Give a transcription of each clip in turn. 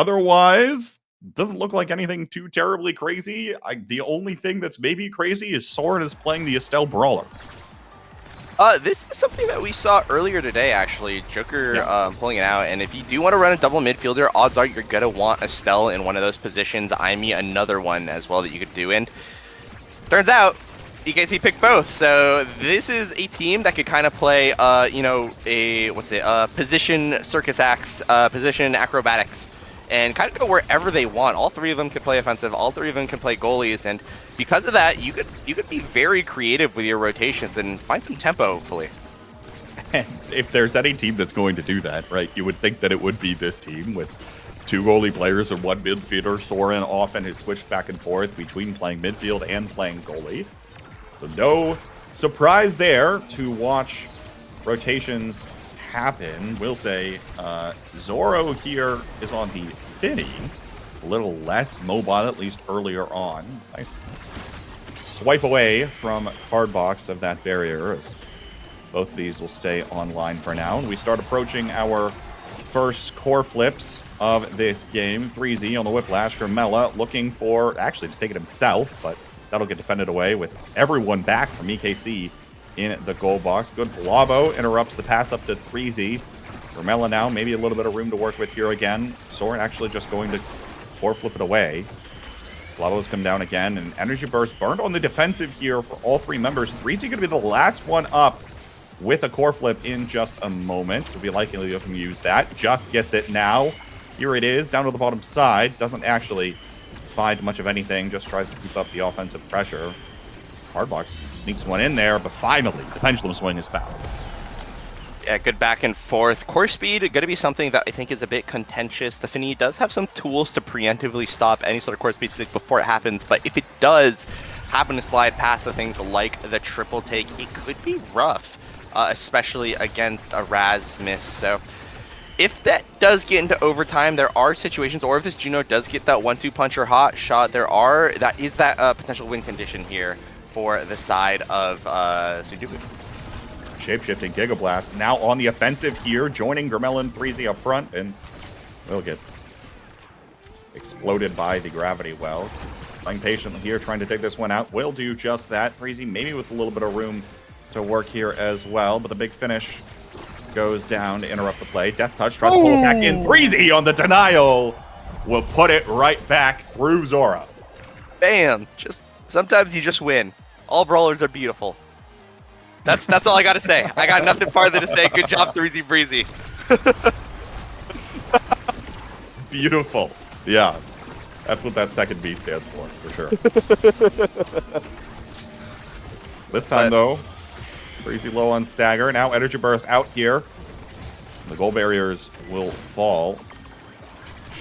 Otherwise, doesn't look like anything too terribly crazy. The only thing that's maybe crazy is Soren is playing the Estelle Brawler. This is something that we saw earlier today, actually. Joker pulling it out, and if you do want to run a double midfielder, odds are you're going to want Estelle in one of those positions. I mean, another one as well that you could do, and turns out EKC picked both, so this is a team that could kind of play, you know, position circus acts, position acrobatics, and kind of go wherever they want. All three of them can play offensive, all three of them can play goalies, and because of that, you could be very creative with your rotations and find some tempo, hopefully. And if there's any team that's going to do that, right, you would think that it would be this team with 2 goalie players and 1 midfielder. Soren often has switched back and forth between playing midfield and playing goalie. So no surprise there to watch rotations happen. We'll say Zoro here is on the Finny. A little less mobile, at least earlier on. Nice swipe away from Cardbox of that barrier, as both of these will stay online for now. And we start approaching our first core flips of this game. 3Z on the Whiplash. Carmella looking for, actually just take it himself, but that'll get defended away with everyone back from EKC in the goal box. Good Blabo interrupts the pass up to 3Z. Carmella now, maybe a little bit of room to work with here again. Soren actually just going to core flip it away. Blabo's come down again, and Energy Burst burned on the defensive here for all 3 members. 3Z going to be the last one up with a core flip in just a moment. We'll be likely to use that. Just gets it now. Here it is, down to the bottom side. Doesn't actually find much of anything, just tries to keep up the offensive pressure. Cardbox sneaks one in there, but finally, the pendulum swing is fouled. Yeah, good back and forth. Core speed going to be something that I think is a bit contentious. The Finny does have some tools to preemptively stop any sort of core speed before it happens, but if it does happen to slide past the things like the triple take, it could be rough, especially against a Rasmus. So if that does get into overtime, there are situations, or if this Juno does get that 1-2 punch or hot shot, that is potential win condition here for the side of Soondubu. Shape-shifting Giga Blast now on the offensive here, joining Carmella and 3Z up front, and will get exploded by the gravity well. Playing patiently here, trying to take this one out. Will do just that. 3Z maybe with a little bit of room to work here as well, but the big finish goes down to interrupt the play. Death Touch tries to pull it back in. 3Z on the denial will put it right back through Zora. Bam! Just sometimes you just win. All brawlers are beautiful. That's all I gotta say. I got nothing farther to say. Good job, 3Z Breezy. Beautiful. Yeah. That's what that second B stands for sure. This time, though, Breezy low on stagger. Now Energy Burst out here. The goal barriers will fall.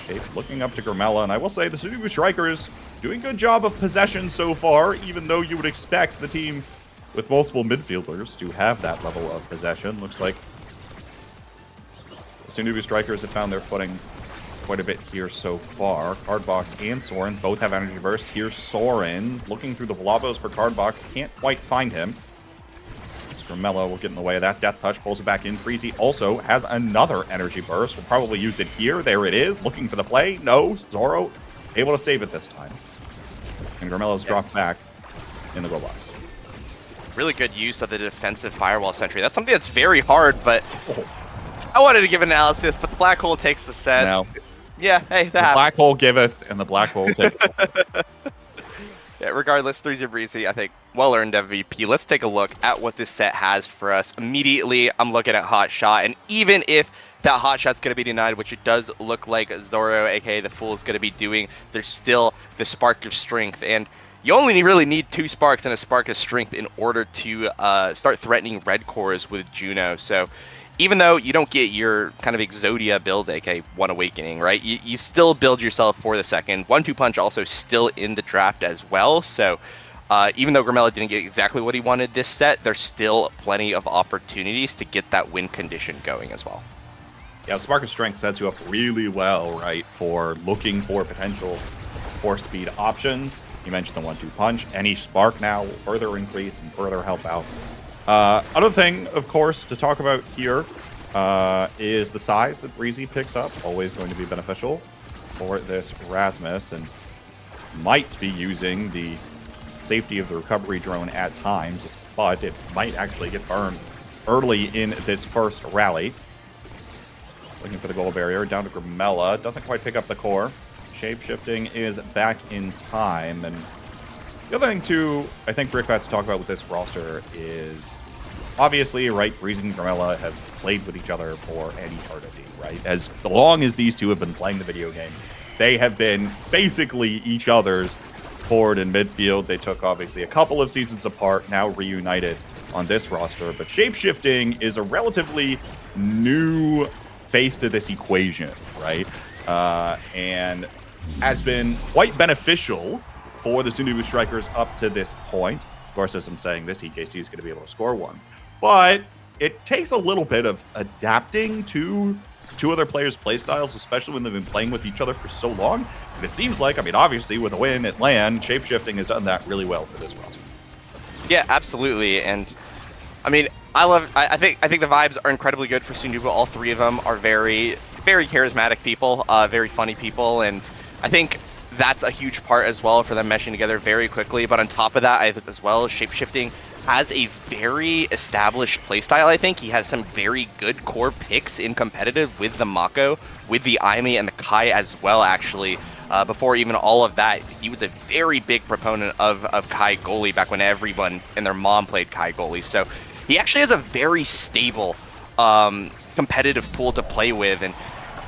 Shape looking up to Carmella, and I will say the Soondubu Strikers doing a good job of possession so far, even though you would expect the team with multiple midfielders to have that level of possession. Looks like the Soondubu Strikers have found their footing quite a bit here so far. Cardbox and Soren both have Energy Burst. Here's Soren's looking through the Blabos for Cardbox. Can't quite find him. Carmella will get in the way of that. Death Touch pulls it back in. 3Z also has another Energy Burst. We'll probably use it here. There it is. Looking for the play. No. Zoro able to save it this time. And Carmella's dropped back in the goal box. Really good use of the defensive firewall sentry. That's something that's very hard, but I wanted to give analysis, but the black hole takes the set. Now, yeah, hey, that the happens. black hole giveth, and the black hole taketh. Yeah, regardless, 3Z Breezy, I think, well-earned MVP. Let's take a look at what this set has for us. Immediately, I'm looking at Hot Shot, and even if that Hot Shot's going to be denied, which it does look like Zoro, aka the Fool, is going to be doing, there's still the Spark of Strength, and you only really need 2 sparks and a Spark of Strength in order to start threatening red cores with Juno. So even though you don't get your kind of Exodia build, aka One Awakening, right? You still build yourself for the second. 1-2 punch also still in the draft as well. So even though Carmella didn't get exactly what he wanted this set, there's still plenty of opportunities to get that win condition going as well. Yeah, Spark of Strength sets you up really well, right, for looking for potential force speed options. You mentioned the 1-2 punch. Any spark now will further increase and further help out. Other thing, of course, to talk about here is the size that Breezy picks up. Always going to be beneficial. for this Rasmus, and might be using the safety of the recovery drone at times, but it might actually get burned early in this first rally. Looking for the goal barrier, down to Grimella, doesn't quite pick up the core. Shape-shifting is back in time, and the other thing too, I think Brick has to talk about with this roster is obviously, right, Breezy and Grimella have played with each other for an eternity, right? As long as these two have been playing the video game, they have been basically each other's forward and midfield. They took obviously a couple of seasons apart, now reunited on this roster, but shape-shifting is a relatively new face to this equation, right? And has been quite beneficial for the Soondubu Strikers up to this point. Of course, as I'm saying this, EKC is going to be able to score one. But it takes a little bit of adapting to two other players' playstyles, especially when they've been playing with each other for so long. And it seems like, I mean, obviously with a win at LAN, shape-shifting has done that really well for this roster. Yeah, absolutely. And I mean, I think the vibes are incredibly good for Soondubu. All three of them are very, very charismatic people, very funny people, and I think that's a huge part as well for them meshing together very quickly. But on top of that, I think as well, shapeshifting has a very established playstyle. I think he has some very good core picks in competitive with the Mako, with the Aimee and the Kai as well, actually. Before even all of that, he was a very big proponent of Kai goalie back when everyone and their mom played Kai goalie. So he actually has a very stable competitive pool to play with, and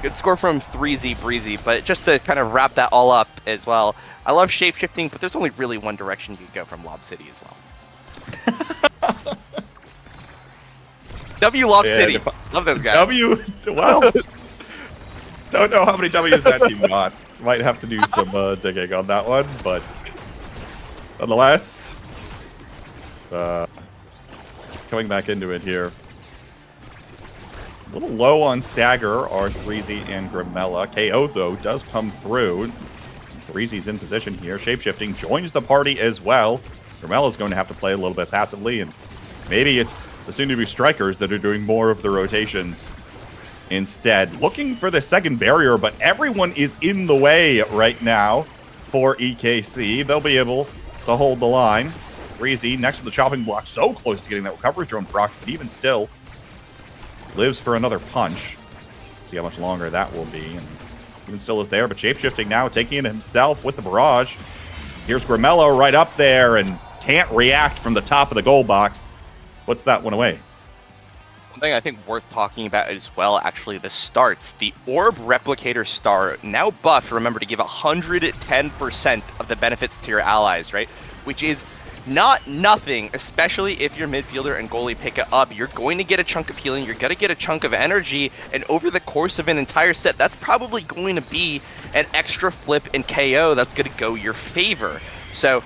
good score from 3Z Breezy. But just to kind of wrap that all up as well, I love shapeshifting, but there's only really one direction you could go from Lob City as well. W Lob City. Love those guys. W, well, don't know how many W's that team got. Might have to do some digging on that one, but nonetheless, coming back into it here. A little low on Stagger are 3Z and Grimella. KO, though, does come through. 3Z's in position here. Shapeshifting joins the party as well. Grimella's going to have to play a little bit passively, and maybe it's the Soondubu Strikers that are doing more of the rotations instead. Looking for the second barrier, but everyone is in the way right now for EKC. They'll be able to hold the line. 3Z next to the chopping block, so close to getting that recovery drone proc, but even still, lives for another punch. See how much longer that will be. And even still is there, but shapeshifting now, taking it himself with the barrage. Here's Grimella right up there and can't react from the top of the goal box. Puts that one away. One thing I think worth talking about as well, actually, the starts. The Orb Replicator star, now buffed, remember to give 110% of the benefits to your allies, right? Which is not nothing, especially if your midfielder and goalie pick it up. You're going to get a chunk of healing, you're going to get a chunk of energy, and over the course of an entire set, that's probably going to be an extra flip and KO that's going to go your favor. So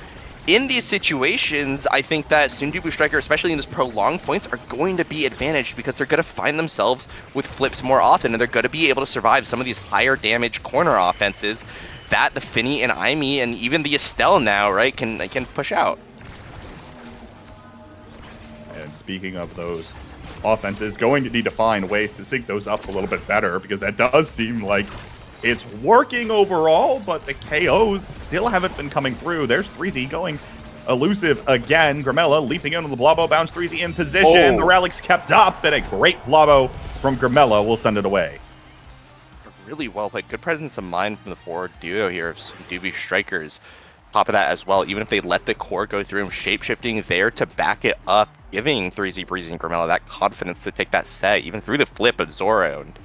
in these situations, I think that Soondubu Striker, especially in these prolonged points, are going to be advantaged because they're going to find themselves with flips more often, and they're going to be able to survive some of these higher damage corner offenses that the Finny and Aimee and even the Estelle now, right, can push out. And speaking of those offenses, going to need to find ways to sync those up a little bit better, because that does seem like it's working overall, but the KOs still haven't been coming through. There's 3Z going elusive again. Grimella leaping into the Blobbo, bounce 3Z in position. Oh. The Relics kept up, and a great Blobbo from Grimella will send it away. Really well played. Good presence of mind from the forward duo here of Soondubu Strikers. Top of that as well, even if they let the core go through, shape-shifting there to back it up, giving 3Z Breezy and Grimella that confidence to take that set, even through the flip of Zoro. And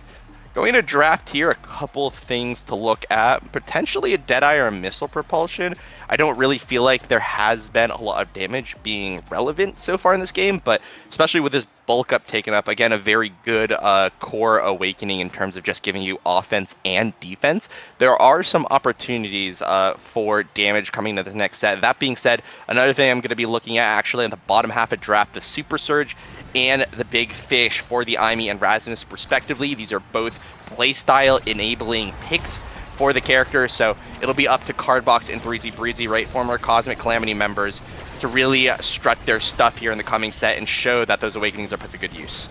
going to draft here, a couple of things to look at. Potentially a Deadeye or a Missile Propulsion. I don't really feel like there has been a lot of damage being relevant so far in this game, but especially with this bulk up taken up, again, a very good core awakening in terms of just giving you offense and defense. There are some opportunities for damage coming into the next set. That being said, another thing I'm going to be looking at actually in the bottom half of draft, the Super Surge and the Big Fish for the Aimee and Rasmus respectively. These are both playstyle enabling picks for the character, so it'll be up to Cardbox and Breezy, right, former Cosmic Calamity members, to really strut their stuff here in the coming set and show that those awakenings are put to good use.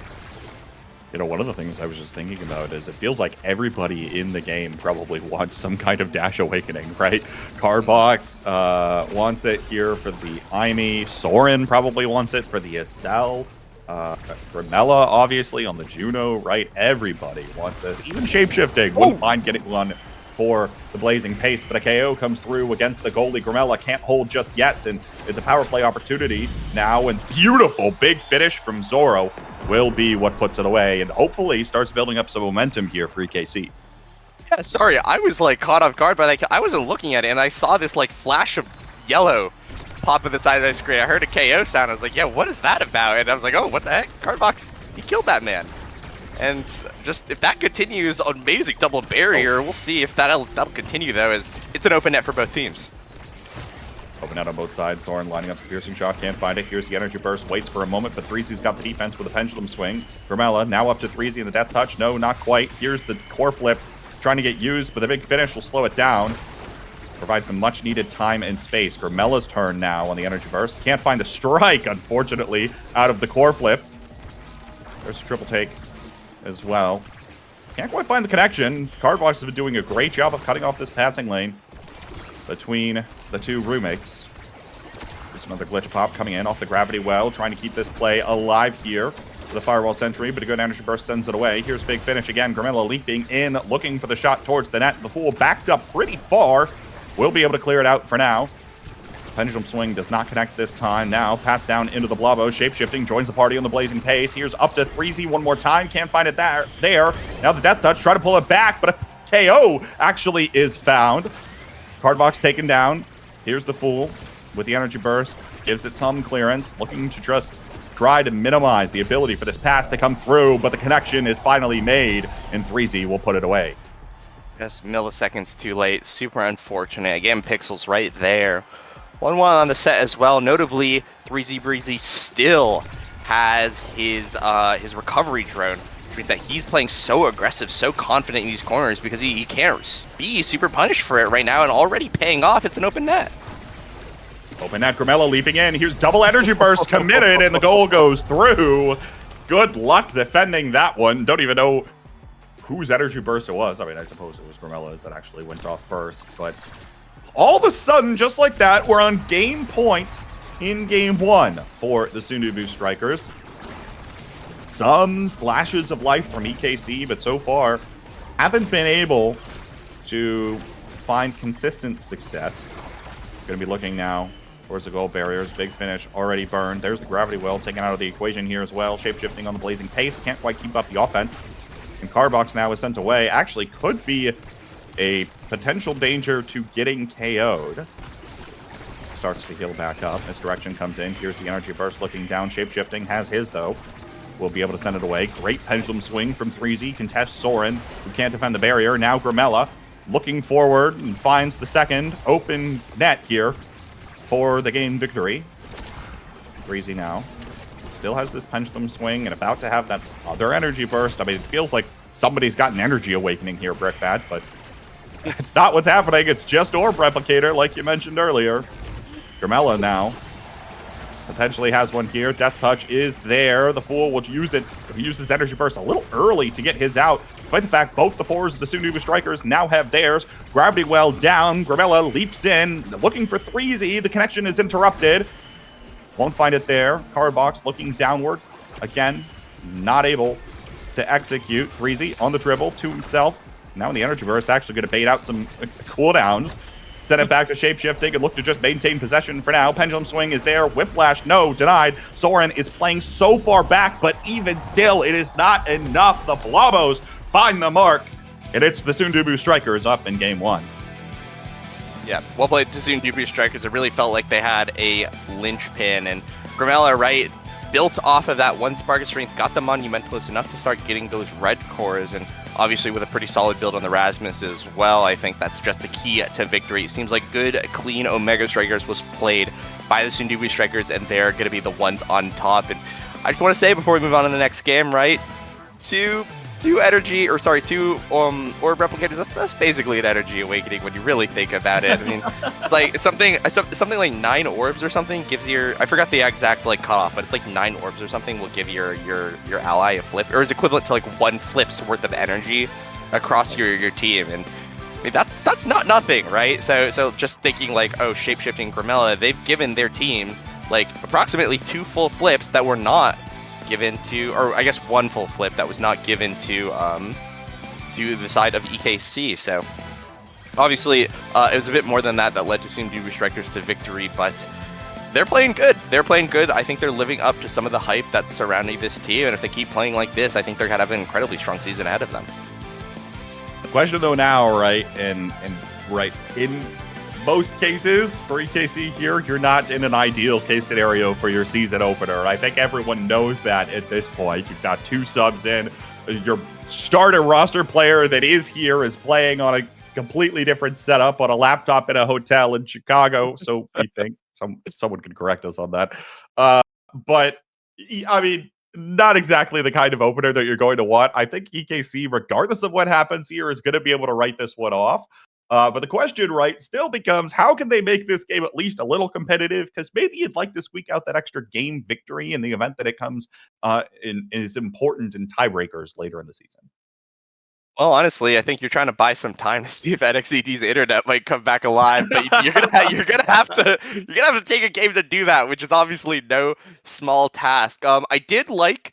You know, one of the things I was just thinking about is it feels like everybody in the game probably wants some kind of Dash Awakening, right? Cardbox wants it here for the Imi. Soren probably wants it for the Estelle. Grimella, obviously, on the Juno, right? Everybody wants this. Even Shapeshifting wouldn't mind getting one for the Blazing Pace, but a KO comes through against the goalie. Grimella can't hold just yet, and it's a power play opportunity now, and beautiful big finish from Zoro will be what puts it away, and hopefully starts building up some momentum here for EKC. Yeah, sorry, I was like caught off guard, but I wasn't looking at it, and I saw this like flash of yellow pop at the side of the screen. I heard a KO sound. I was like, yeah, what is that about? And I was like, oh, what the heck? Cardbox, he killed that man. And just if that continues, amazing double barrier. We'll see if that'll continue though, as it's an open net for both teams. Open out on both sides. Soren lining up the piercing shot, can't find it. Here's the energy burst, waits for a moment, but Threezy's got the defense with a pendulum swing. Grimella now up to Threezy in the death touch. No, not quite. Here's the core flip, trying to get used, but the big finish will slow it down. Provide some much needed time and space. Grimella's turn now on the energy burst. Can't find the strike, unfortunately, out of the core flip. There's a triple take as well. Can't quite find the connection. Cardbox has been doing a great job of cutting off this passing lane between the two roommates. There's another glitch pop coming in off the gravity well, trying to keep this play alive here for the firewall sentry, but a good energy burst sends it away. Here's big finish again. Grimella leaping in, looking for the shot towards the net. The Fool backed up pretty far. Will be able to clear it out for now. Pendulum swing does not connect this time. Now pass down into the Blobbo. Shapeshifting joins the party on the Blazing Pace. Here's up to Threezy one more time. Can't find it there. Now the Death Touch. Try to pull it back, but a KO actually is found. Cardbox taken down. Here's the Fool with the energy burst. Gives it some clearance. Looking to just try to minimize the ability for this pass to come through, but the connection is finally made, and Threezy will put it away. Just milliseconds too late. Super unfortunate. Again, Pixel's right there. 1-1 on the set as well. Notably, Threezy Breezy still has his recovery drone, which means that he's playing so aggressive, so confident in these corners because he can't be super punished for it right now, and already paying off. It's an open net. Open net, Grimella leaping in. Here's double energy burst committed, and the goal goes through. Good luck defending that one. Don't even know whose energy burst it was. I mean, I suppose it was Grimella's that actually went off first, but all of a sudden, just like that, we're on game point in game one for the Soondubu Strikers. Some flashes of life from EKC, but so far haven't been able to find consistent success. Going to be looking now towards the goal barriers. Big finish already burned. There's the gravity well taken out of the equation here as well. Shapeshifting on the Blazing Pace. Can't quite keep up the offense. And Cardbox now is sent away. Actually could be a potential danger to getting KO'd. Starts to heal back up. Misdirection comes in. Here's the energy burst looking down. Shapeshifting has his, though. Will be able to send it away. Great pendulum swing from Threezy. Contests Soren, who can't defend the barrier. Now Grimella looking forward and finds the second open net here for the game victory. Threezy now still has this pendulum swing and about to have that other energy burst. I mean, it feels like somebody's got an energy awakening here, Brickbat, but it's not what's happening. It's just Orb Replicator, like you mentioned earlier. Grimella now potentially has one here. Death Touch is there. The Fool will use it. He uses Energy Burst a little early to get his out, despite the fact both the fours of the Soondubu Strikers now have theirs. Gravity well down. Grimella leaps in, looking for Threezy. The connection is interrupted. Won't find it there. Cardbox looking downward. Again, not able to execute. Threezy on the dribble to himself. Now in the Energy Burst, actually going to bait out some cooldowns. Send it back to Shapeshifting and look to just maintain possession for now. Pendulum Swing is there. Whiplash, no, denied. Soren is playing so far back, but even still, it is not enough. The Blobos find the mark, and it's the Soondubu Strikers up in game one. Yeah, well played to Soondubu Strikers. It really felt like they had a linchpin, and Grimella, right, built off of that one spark of strength, got the Monumentalist enough to start getting those red cores, and obviously with a pretty solid build on the Rasmus as well. I think that's just a key to victory. It seems like good, clean Omega Strikers was played by the Soondubu Strikers, and they're going to be the ones on top. And I just want to say before we move on to the next game, right, to two orb replicators. That's basically an energy awakening when you really think about it. I mean, it's like something like 9 orbs or something gives I forgot the exact like cutoff, but it's like 9 orbs or something will give your ally a flip, or is equivalent to like 1 flip's worth of energy across your team. And I mean, that's not nothing, right? So just thinking like, oh, shapeshifting Grimella, they've given their team like approximately 2 full flips that were not given to, or I guess 1 full flip that was not given to the side of EKC. So obviously it was a bit more than that led to Soondubu Strikers to victory, but they're playing good. They're playing good. I think they're living up to some of the hype that's surrounding this team, and if they keep playing like this, I think they're gonna have an incredibly strong season ahead of them. The question though now, right, and right in most cases for EKC here, you're not in an ideal case scenario for your season opener. I think everyone knows that at this point. You've got 2 subs in. Your starter roster player that is here is playing on a completely different setup on a laptop in a hotel in Chicago. So we think someone can correct us on that. But I mean, not exactly the kind of opener that you're going to want. I think EKC, regardless of what happens here, is going to be able to write this one off. But the question, right, still becomes, how can they make this game at least a little competitive? Because maybe you'd like to squeak out that extra game victory in the event that it comes is important in tiebreakers later in the season. Well, honestly, I think you're trying to buy some time to see if NXED's internet might come back alive, but you're gonna have to take a game to do that, which is obviously no small task. I did like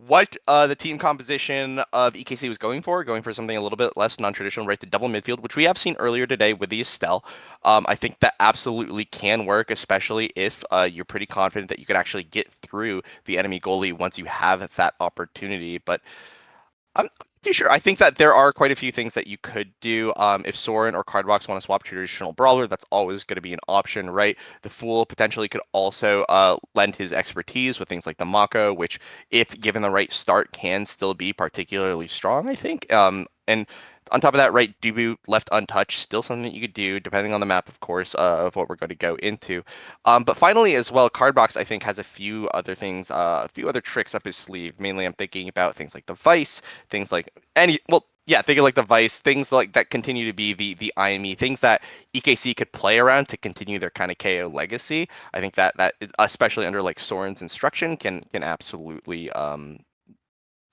what the team composition of EKC was going for something a little bit less non-traditional, right? The double midfield, which we have seen earlier today with the Estelle. I think that absolutely can work, especially if you're pretty confident that you could actually get through the enemy goalie once you have that opportunity. But I'm too sure. I think that there are quite a few things that you could do. If Soren or Cardbox want to swap traditional brawler, that's always going to be an option, right? The Fool potentially could also lend his expertise with things like the Mako, which, if given the right start, can still be particularly strong, I think. And on top of that, right, DUBU left untouched, still something that you could do, depending on the map, of course, of what we're going to go into. But finally, as well, Cardbox, I think, has a few other things, a few other tricks up his sleeve. Mainly, I'm thinking about things like the Vice, things like thinking like the Vice, things like that continue to be the IME, things that EKC could play around to continue their kind of KO legacy. I think that is, especially under like Soren's instruction, can absolutely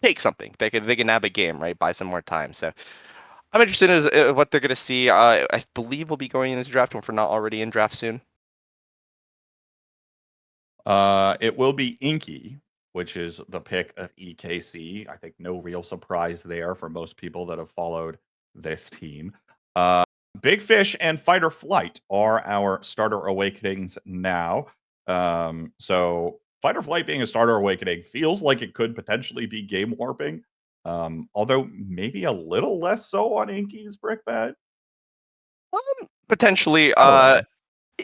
take something. They can nab a game, right? Buy some more time. So I'm interested in what they're going to see. I believe we'll be going in this draft if we're not already in draft soon. It will be Inky, which is the pick of EKC. I think no real surprise there for most people that have followed this team. Big Fish and Fight or Flight are our starter awakenings now. So Fight or Flight being a starter awakening feels like it could potentially be game warping. Although maybe a little less so on Inky's Brickbat. Potentially.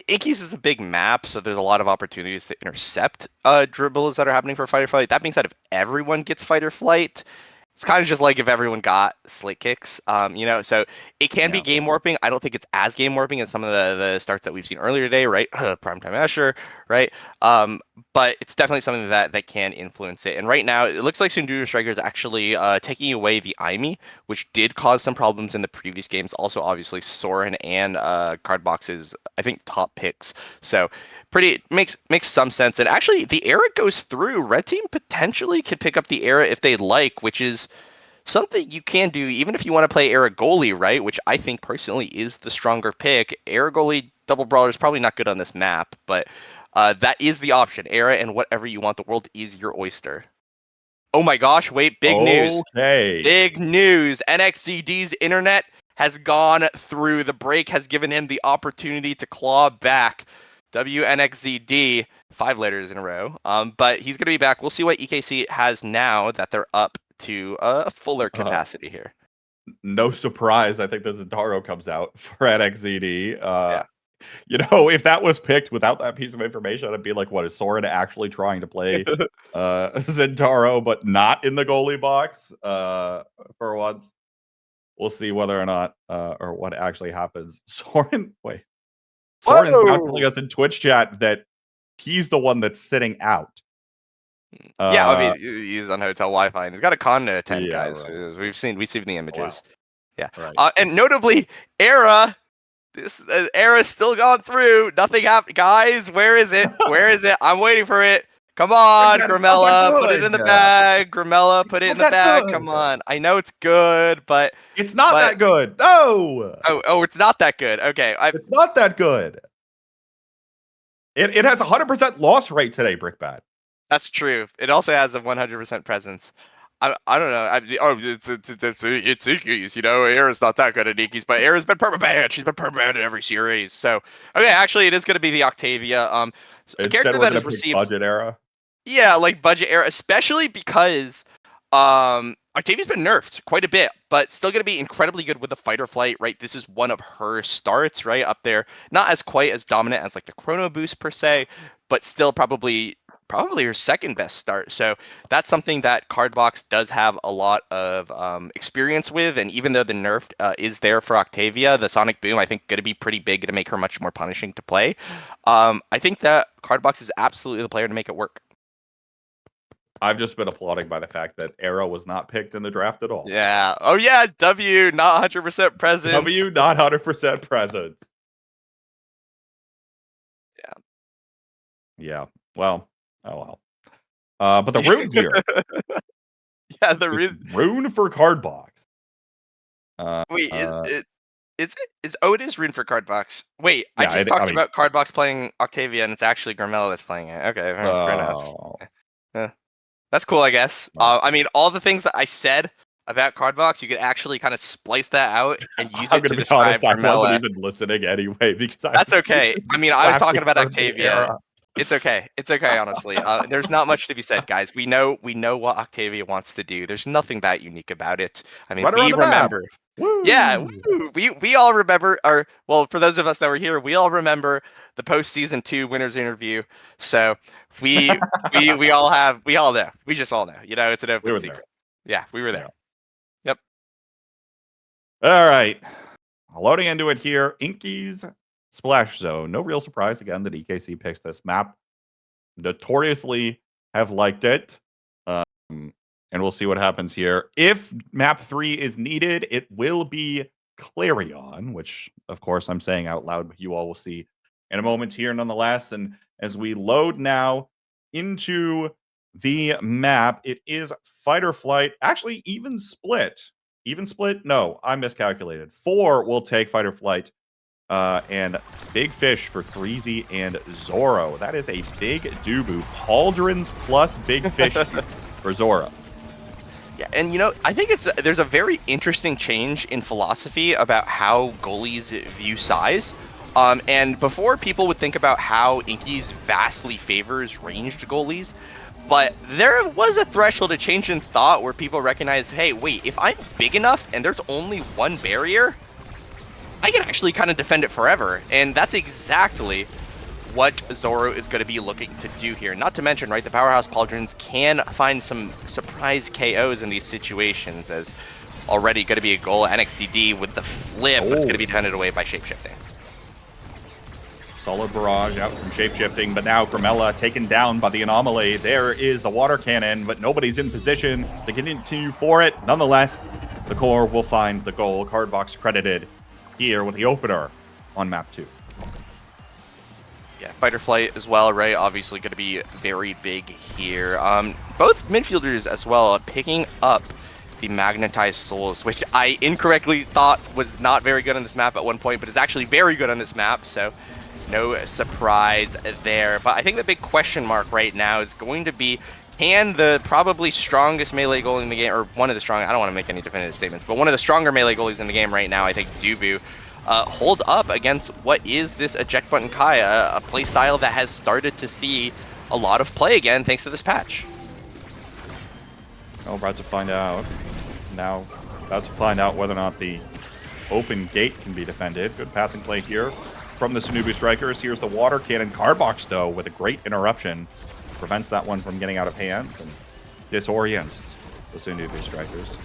Inky's is a big map, so there's a lot of opportunities to intercept dribbles that are happening for Fight or Flight. That being said, if everyone gets Fight or Flight, it's kind of just like if everyone got slick kicks, so it can be game warping. I don't think it's as game warping as some of the starts that we've seen earlier today, right? Primetime Asher, right? But it's definitely something that can influence it. And right now, it looks like Soondubu Strikers actually taking away the IME, which did cause some problems in the previous games. Also, obviously, Soren and Cardbox's, I think, top picks. So makes some sense. And actually, the era goes through. Red team potentially could pick up the era if they'd like, which is something you can do even if you want to play era goalie, right? Which I think personally is the stronger pick. Era goalie double brawler is probably not good on this map, but that is the option. Era and whatever you want. The world is your oyster. Oh my gosh! Wait, big news! Big news! NXCD's internet has gone through. The break has given him the opportunity to claw back. WNXZD, 5 letters in a row. But he's going to be back. We'll see what EKC has now that they're up to a fuller capacity here. No surprise, I think the Zentaro comes out for NXZD. Yeah. If that was picked without that piece of information, I'd be like, what is Soren actually trying to play Zentaro, but not in the goalie box for once? We'll see whether or not or what actually happens. Soren's now telling us in Twitch chat that he's the one that's sitting out. Yeah, I mean, he's on hotel Wi-Fi and he's got a con to attend, Yeah, guys. right. We've seen the images. Wow. Yeah, Right. and notably, Era. This Era's still gone through. Nothing happened, guys. Where is it? Where is it? I'm waiting for it. Come on, It's not that Grimella, put it in the good. bag. Grimella, put it in Not the that bag. good. Come on. I know it's good, but It's not that good. No. oh, it's not that good. Okay, It's not that good. It has 100% loss rate today, Brickbat. that's true. It also has a 100% presence. I don't know. It's Iki's, you know. Era's not that good at Iki's, but Era's been permabanned. She's been permabanned in every series. So okay, actually, it is going to be the Octavia. A Instead, character we're that gonna has pick received. budget era. Yeah, like budget era, especially because Octavia's been nerfed quite a bit, but still going to be incredibly good with the fight or flight, right? This is one of her starts, right? Up there. Not as quite as dominant as like the Chrono Boost per se, but still probably her second best start. So that's something that Cardbox does have a lot of experience with, and even though the nerf is there for Octavia, the Sonic Boom I think going to be pretty big to make her much more punishing to play. I think that Cardbox is absolutely the player to make it work. I've just been applauding by the fact that Era was not picked in the draft at all. Yeah. Oh yeah, W, not 100% presence. W, not 100% presence. Yeah. Yeah. Well. Oh well. But the rune here. Yeah, the rune. Rune for Cardbox. Wait, is it? Oh, it is rune for Cardbox. Wait, Yeah, I just talked about Cardbox playing Octavia, and it's actually Grimella that's playing it. Okay, fair enough. Yeah. That's cool, I guess. I mean, all the things that I said about Cardbox, you could actually kind of splice that out and use it to describe Grimella. I wasn't even listening anyway because that's okay. I mean, I was talking about Octavia. It's okay. It's okay, honestly. There's not much to be said, guys. We know what Octavia wants to do. There's nothing that unique about it. I mean, we remember. Woo. Yeah, woo. We all remember, or well, for those of us that were here, we all remember the post-season 2 winners interview. So we all know. We just all know. You know, it's an open secret. There. Yeah, we were there. Yeah. Yep. All right. Loading into it here. Inky's Splash Zone. No real surprise again that EKC picks this map. Notoriously have liked it. And we'll see what happens here. If map 3 is needed, it will be Clarion, which of course I'm saying out loud, but you all will see in a moment here nonetheless. And as we load now into the map, it is fight or flight. Actually, even split. Even split? No, I miscalculated. 4 will take fight or flight. And Big Fish for 3Z and Zoro. That is a big DUBU. Pauldrons plus Big Fish for Zoro. Yeah, and you know, I think there's a very interesting change in philosophy about how goalies view size. And before, people would think about how Inky's vastly favors ranged goalies, but there was a threshold, a change in thought where people recognized, hey, wait, if I'm big enough and there's only one barrier, I can actually kind of defend it forever. And that's exactly what Zoro is going to be looking to do here. Not to mention, right, the Powerhouse Pauldrons can find some surprise KOs in these situations, as already going to be a goal NXCD with the flip that's going to be defended away by Shapeshifting. Solid barrage out from Shapeshifting, but now Grimella taken down by the Anomaly. There is the water cannon, but nobody's in position to continue for it. Nonetheless, the core will find the goal. Cardbox credited here with the opener on map 2. Yeah, fight or flight as well, right? Obviously going to be very big here. Both midfielders as well picking up the Magnetized Souls, which I incorrectly thought was not very good on this map at one point, but is actually very good on this map, so no surprise there. But I think the big question mark right now is going to be, can the probably strongest melee goalie in the game, or one of the strongest, I don't want to make any definitive statements, but one of the stronger melee goalies in the game right now, I think DUBU, hold up against what is this eject button Kaya, a playstyle that has started to see a lot of play again thanks to this patch. Well, about to find out. Now, about to find out whether or not the open gate can be defended. Good passing play here from the Soondubu Strikers. Here's the water cannon. Cardbox, though, with a great interruption, prevents that one from getting out of hand and disorients the Soondubu Strikers.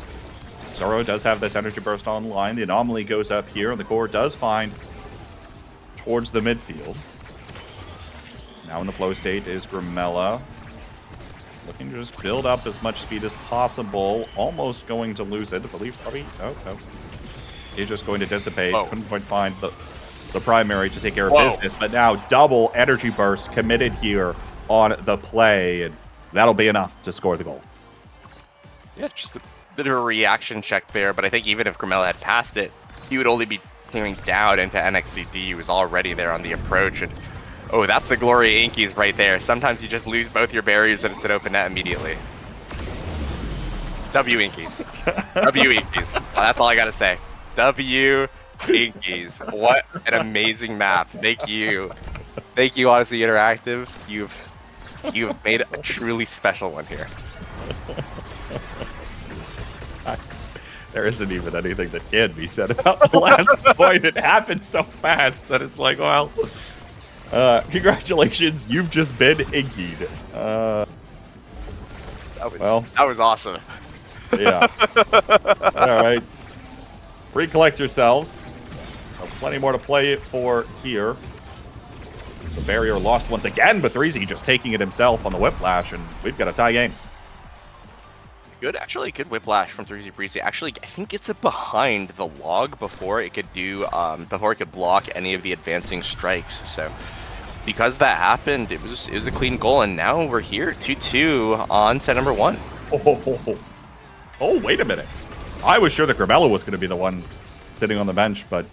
Zoro does have this energy burst online. The anomaly goes up here, and the core does find towards the midfield. Now in the flow state is Grimella. looking to just build up as much speed as possible. Almost going to lose it. I believe probably. Oh, no. He's just going to dissipate. Whoa. Couldn't quite find the primary to take care of Whoa. business. But now double energy burst committed here on the play. And that'll be enough to score the goal. Yeah, just a bit of a reaction check there. But I think even if Grimella had passed it, he would only be clearing down into NXCD, who was already there on the approach. And oh, that's the glory of Inkies right there. Sometimes you just lose both your barriers and it's an open net immediately. W Inkies. W Inkies. That's all I gotta say. W Inkies. What an amazing map. Thank you. Thank you, Odyssey Interactive. You've made a truly special one here. There isn't even anything that can be said about the last point. It happened so fast that it's like, well, congratulations, you've just been inkied. That was awesome. Yeah. All right. Recollect yourselves. Plenty more to play for here. The barrier lost once again, but 3Z just taking it himself on the whiplash, and we've got a tie game. Good whiplash from 3Z Breezy. Actually, I think it's behind the log before it could block any of the advancing strikes. So because that happened, it was a clean goal, and now we're here 2-2 on set number 1. Oh, wait a minute. I was sure that Grimella was going to be the one sitting on the bench, but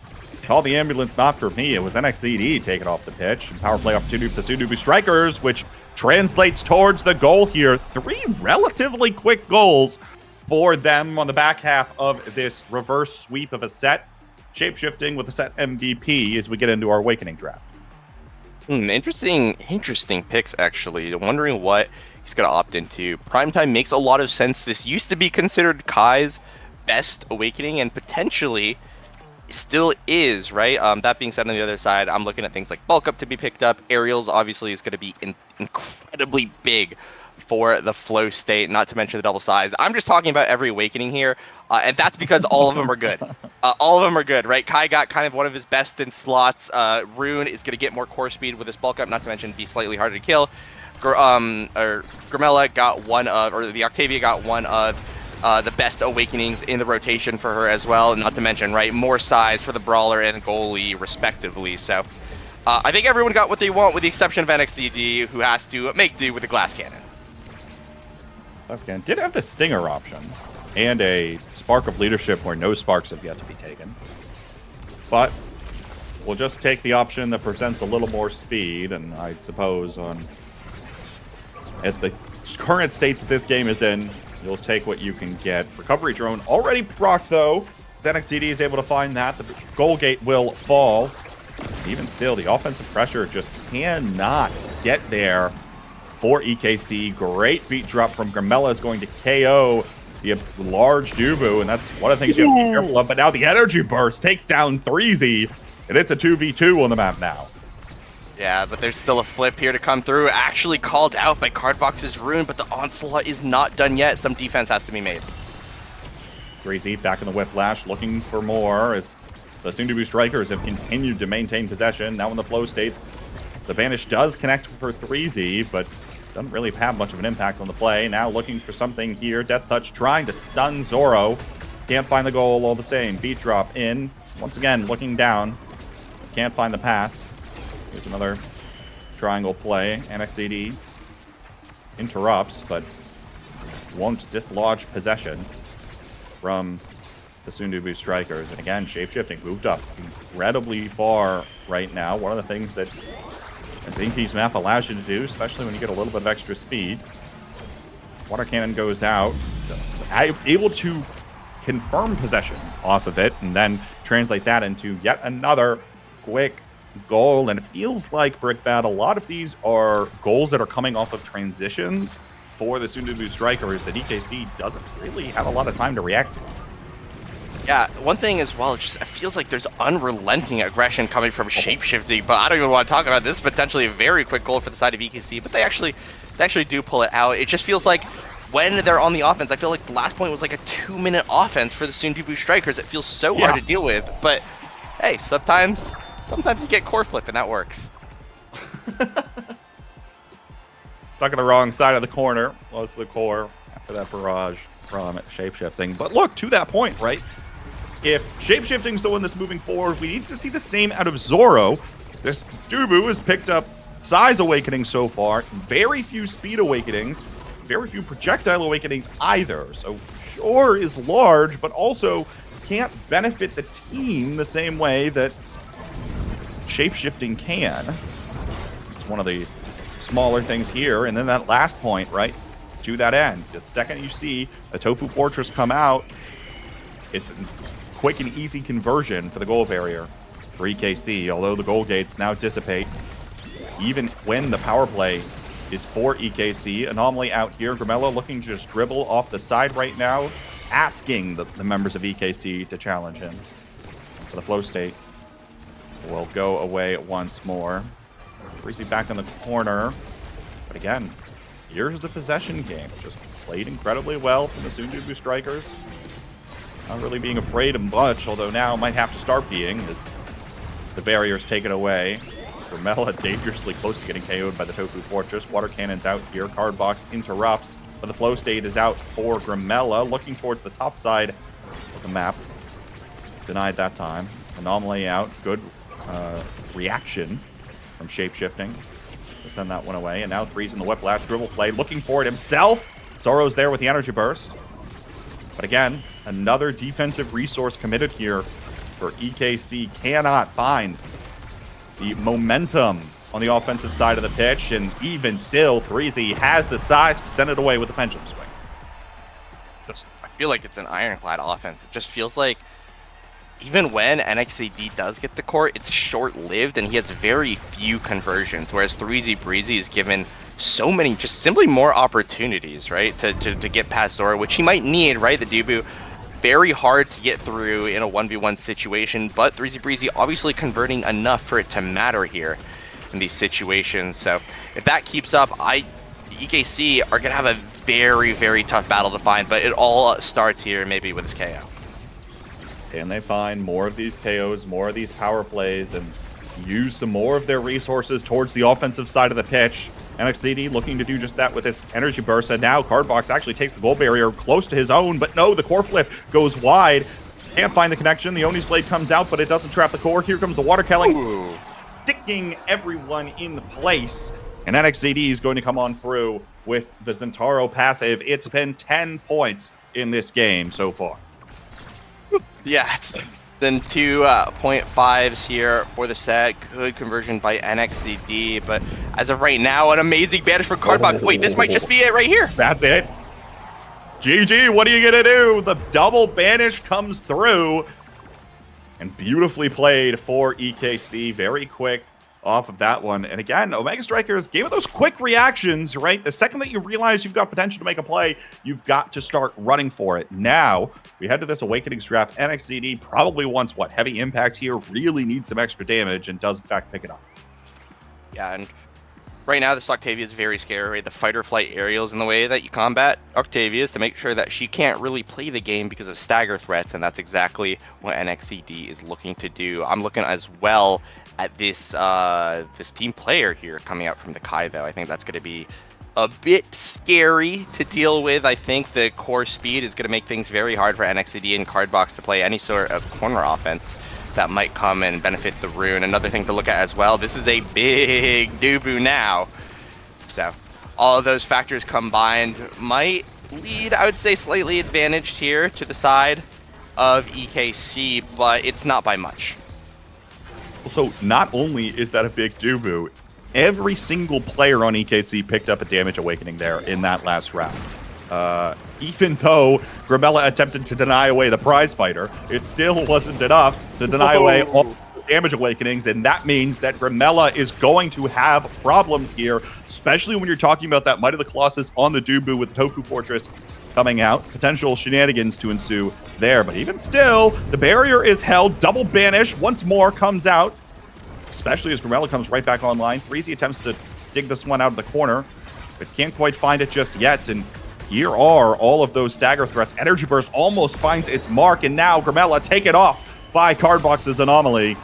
call the ambulance not for me. It was NXCD taking off the pitch. And power play opportunity for the Soondubu Strikers, which translates towards the goal here. 3 relatively quick goals for them on the back half of this reverse sweep of a set. Shape-shifting with the set MVP as we get into our Awakening draft. Interesting picks, actually. Wondering what he's going to opt into. Primetime makes a lot of sense. This used to be considered Kai's best Awakening, and potentially still is, right? That being said, on the other side, I'm looking at things like bulk up to be picked up. Aerials obviously is going to be incredibly big for the flow state, not to mention the double size. I'm just talking about every Awakening here, and that's because all of them are good. All of them are good, right? Kai got kind of one of his best in slots. Rune is going to get more core speed with his bulk up, not to mention be slightly harder to kill. Grimella got one of, or the Octavia got one of the best Awakenings in the rotation for her as well, not to mention, right, more size for the brawler and goalie respectively. So I think everyone got what they want, with the exception of NXDD, who has to make do with the glass cannon. Glass cannon did have the stinger option and a spark of leadership where no sparks have yet to be taken, but we'll just take the option that presents a little more speed. And I suppose at the current state that this game is in, you'll take what you can get. Recovery drone already procced, though. NXCD is able to find that. The goal gate will fall. Even still, the offensive pressure just cannot get there for EKC. Great beat drop from Grimella is going to KO the large DUBU, and that's one of the things you have to be careful of. But now the energy burst takes down 3Z, and it's a 2v2 on the map now. Yeah, but there's still a flip here to come through. Actually called out by Cardbox's Rune, but the onslaught is not done yet. Some defense has to be made. 3Z back in the whiplash, looking for more as the Soondubu Strikers have continued to maintain possession. Now in the flow state, the Vanish does connect for 3Z, but doesn't really have much of an impact on the play. Now looking for something here. Death Touch trying to stun Zoro. Can't find the goal all the same. Beat drop in. Once again, looking down. Can't find the pass. Here's another triangle play. NXCD interrupts, but won't dislodge possession from the Soondubu Strikers. And again, shape-shifting moved up incredibly far right now. One of the things that Zinki's map allows you to do, especially when you get a little bit of extra speed. Water cannon goes out. Able to confirm possession off of it and then translate that into yet another quick goal. And it feels like, Brickbat, a lot of these are goals that are coming off of transitions for the Soondubu Strikers that EKC doesn't really have a lot of time to react to. Yeah, one thing as well, it feels like there's unrelenting aggression coming from shapeshifting, but I don't even want to talk about this. Potentially a very quick goal for the side of EKC, but they actually do pull it out. It just feels like when they're on the offense, I feel like the last point was like a 2-minute offense for the Soondubu Strikers. It feels so hard to deal with, but hey, sometimes you get core flip and that works. Stuck on the wrong side of the corner was the core after that barrage from shapeshifting. But look, to that point, right? If shapeshifting's the one that's moving forward, we need to see the same out of Zoro. This DUBU has picked up size awakenings so far, very few speed awakenings, very few projectile awakenings either. So sure is large, but also can't benefit the team the same way that shapeshifting can. It's one of the smaller things here. And then that last point, right, to that end, the second you see a Tofu Fortress come out, it's a quick and easy conversion for the goal barrier for EKC, although the goal gates now dissipate. Even when the power play is for EKC, Anomaly out here, Grimella looking to just dribble off the side right now, asking the members of EKC to challenge him. For the flow state will go away once more. Breezy back in the corner. But again, here's the possession game. Just played incredibly well from the Soondubu Strikers. Not really being afraid of much, although now might have to start being as the barrier's taken away. Grimella dangerously close to getting KO'd by the Tofu Fortress. Water Cannon's out here. Card Box interrupts, but the flow state is out for Grimella. Looking towards the top side of the map. Denied that time. Anomaly out. Good reaction from shapeshifting. We'll send that one away. And now freezing the whiplash. Dribble play. Looking for it himself. Zoro's there with the energy burst. But again, another defensive resource committed here for EKC. Cannot find the momentum on the offensive side of the pitch. And even still, Threezy has the size to send it away with the pendulum swing. I feel like it's an ironclad offense. It just feels like even when NXAD does get the core, it's short-lived and he has very few conversions, whereas Threezy Breezy is given so many, just simply more opportunities, right, to get past Zoro, which he might need, right? The DUBU, very hard to get through in a 1v1 situation, but Threezy Breezy obviously converting enough for it to matter here in these situations. So if that keeps up, EKC are going to have a very, very tough battle to find, but it all starts here maybe with this KO. Can they find more of these KOs, more of these power plays, and use some more of their resources towards the offensive side of the pitch? NXCD looking to do just that with this energy burst, and now Cardbox actually takes the goal barrier close to his own, but no, the core flip goes wide. Can't find the connection. The Oni's blade comes out, but it doesn't trap the core. Here comes the water killing, sticking everyone in place. And NXCD is going to come on through with the Zentaro passive. It's been 10 points in this game so far. Yeah, it's then 2.5s here for the set. Good conversion by NXCD, but as of right now, an amazing banish for Cardbox. Wait, this might just be it right here. That's it. GG, what are you going to do? The double banish comes through. And beautifully played for EKC. Very quick off of that one. And again, Omega Strikers gave it those quick reactions, right? The second that you realize you've got potential to make a play, you've got to start running for it. Now, we head to this Awakenings draft. NXCD probably wants, what, heavy impact here, really needs some extra damage, and does, in fact, pick it up. Yeah, and right now, this Octavia is very scary. The fight or flight aerials in the way that you combat Octavia's to make sure that she can't really play the game because of stagger threats, and that's exactly what NXCD is looking to do. I'm looking as well at this this team player here coming out from the Kai, though. I think that's going to be a bit scary to deal with. I think the core speed is going to make things very hard for NXCD and Cardbox to play any sort of corner offense that might come and benefit the Rune. Another thing to look at as well, this is a big DUBU now. So all of those factors combined might lead, I would say, slightly advantaged here to the side of EKC, but it's not by much. So not only is that a big DUBU, every single player on EKC picked up a damage awakening there in that last round. Even though Grimella attempted to deny away the prize fighter, it still wasn't enough to deny away all the damage awakenings, and that means that Grimella is going to have problems here, especially when you're talking about that Might of the Colossus on the DUBU with the Tofu Fortress coming out. Potential shenanigans to ensue there, but even still, the barrier is held. Double banish once more comes out, especially as Grimella comes right back online. Threezy attempts to dig this one out of the corner, but can't quite find it just yet, and here are all of those stagger threats. Energy Burst almost finds its mark, and now Grimella taken off by Cardbox's Anomaly.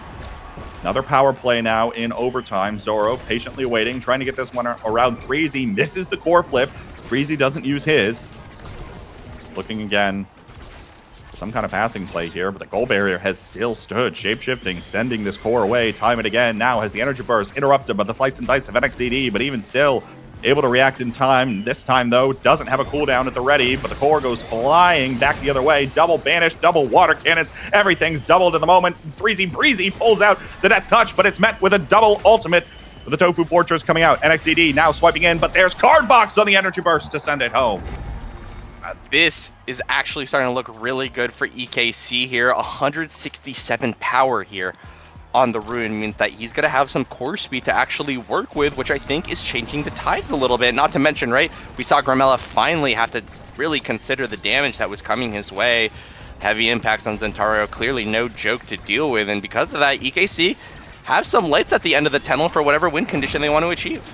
Another power play now in overtime. Zoro patiently waiting, trying to get this one around 3Z. Misses the core flip. 3Z doesn't use his. Looking again for some kind of passing play here, but the goal barrier has still stood. Shape-shifting, sending this core away. Time and again. Now has the energy burst interrupted by the slice and dice of NXCD, but even still able to react in time. This time, though, doesn't have a cooldown at the ready, but the core goes flying back the other way. Double banish, double water cannons. Everything's doubled in the moment. 3Z Breezy pulls out the death touch, but it's met with a double ultimate with the Tofu Fortress coming out. NXCD now swiping in, but there's Card Box on the energy burst to send it home. This is actually starting to look really good for EKC here. 167 power here on the Ruin means that he's going to have some core speed to actually work with, which I think is changing the tides a little bit. Not to mention, right, we saw Gramella finally have to really consider the damage that was coming his way. Heavy impacts on Zentaro, clearly no joke to deal with, and because of that, EKC have some lights at the end of the tunnel for whatever win condition they want to achieve.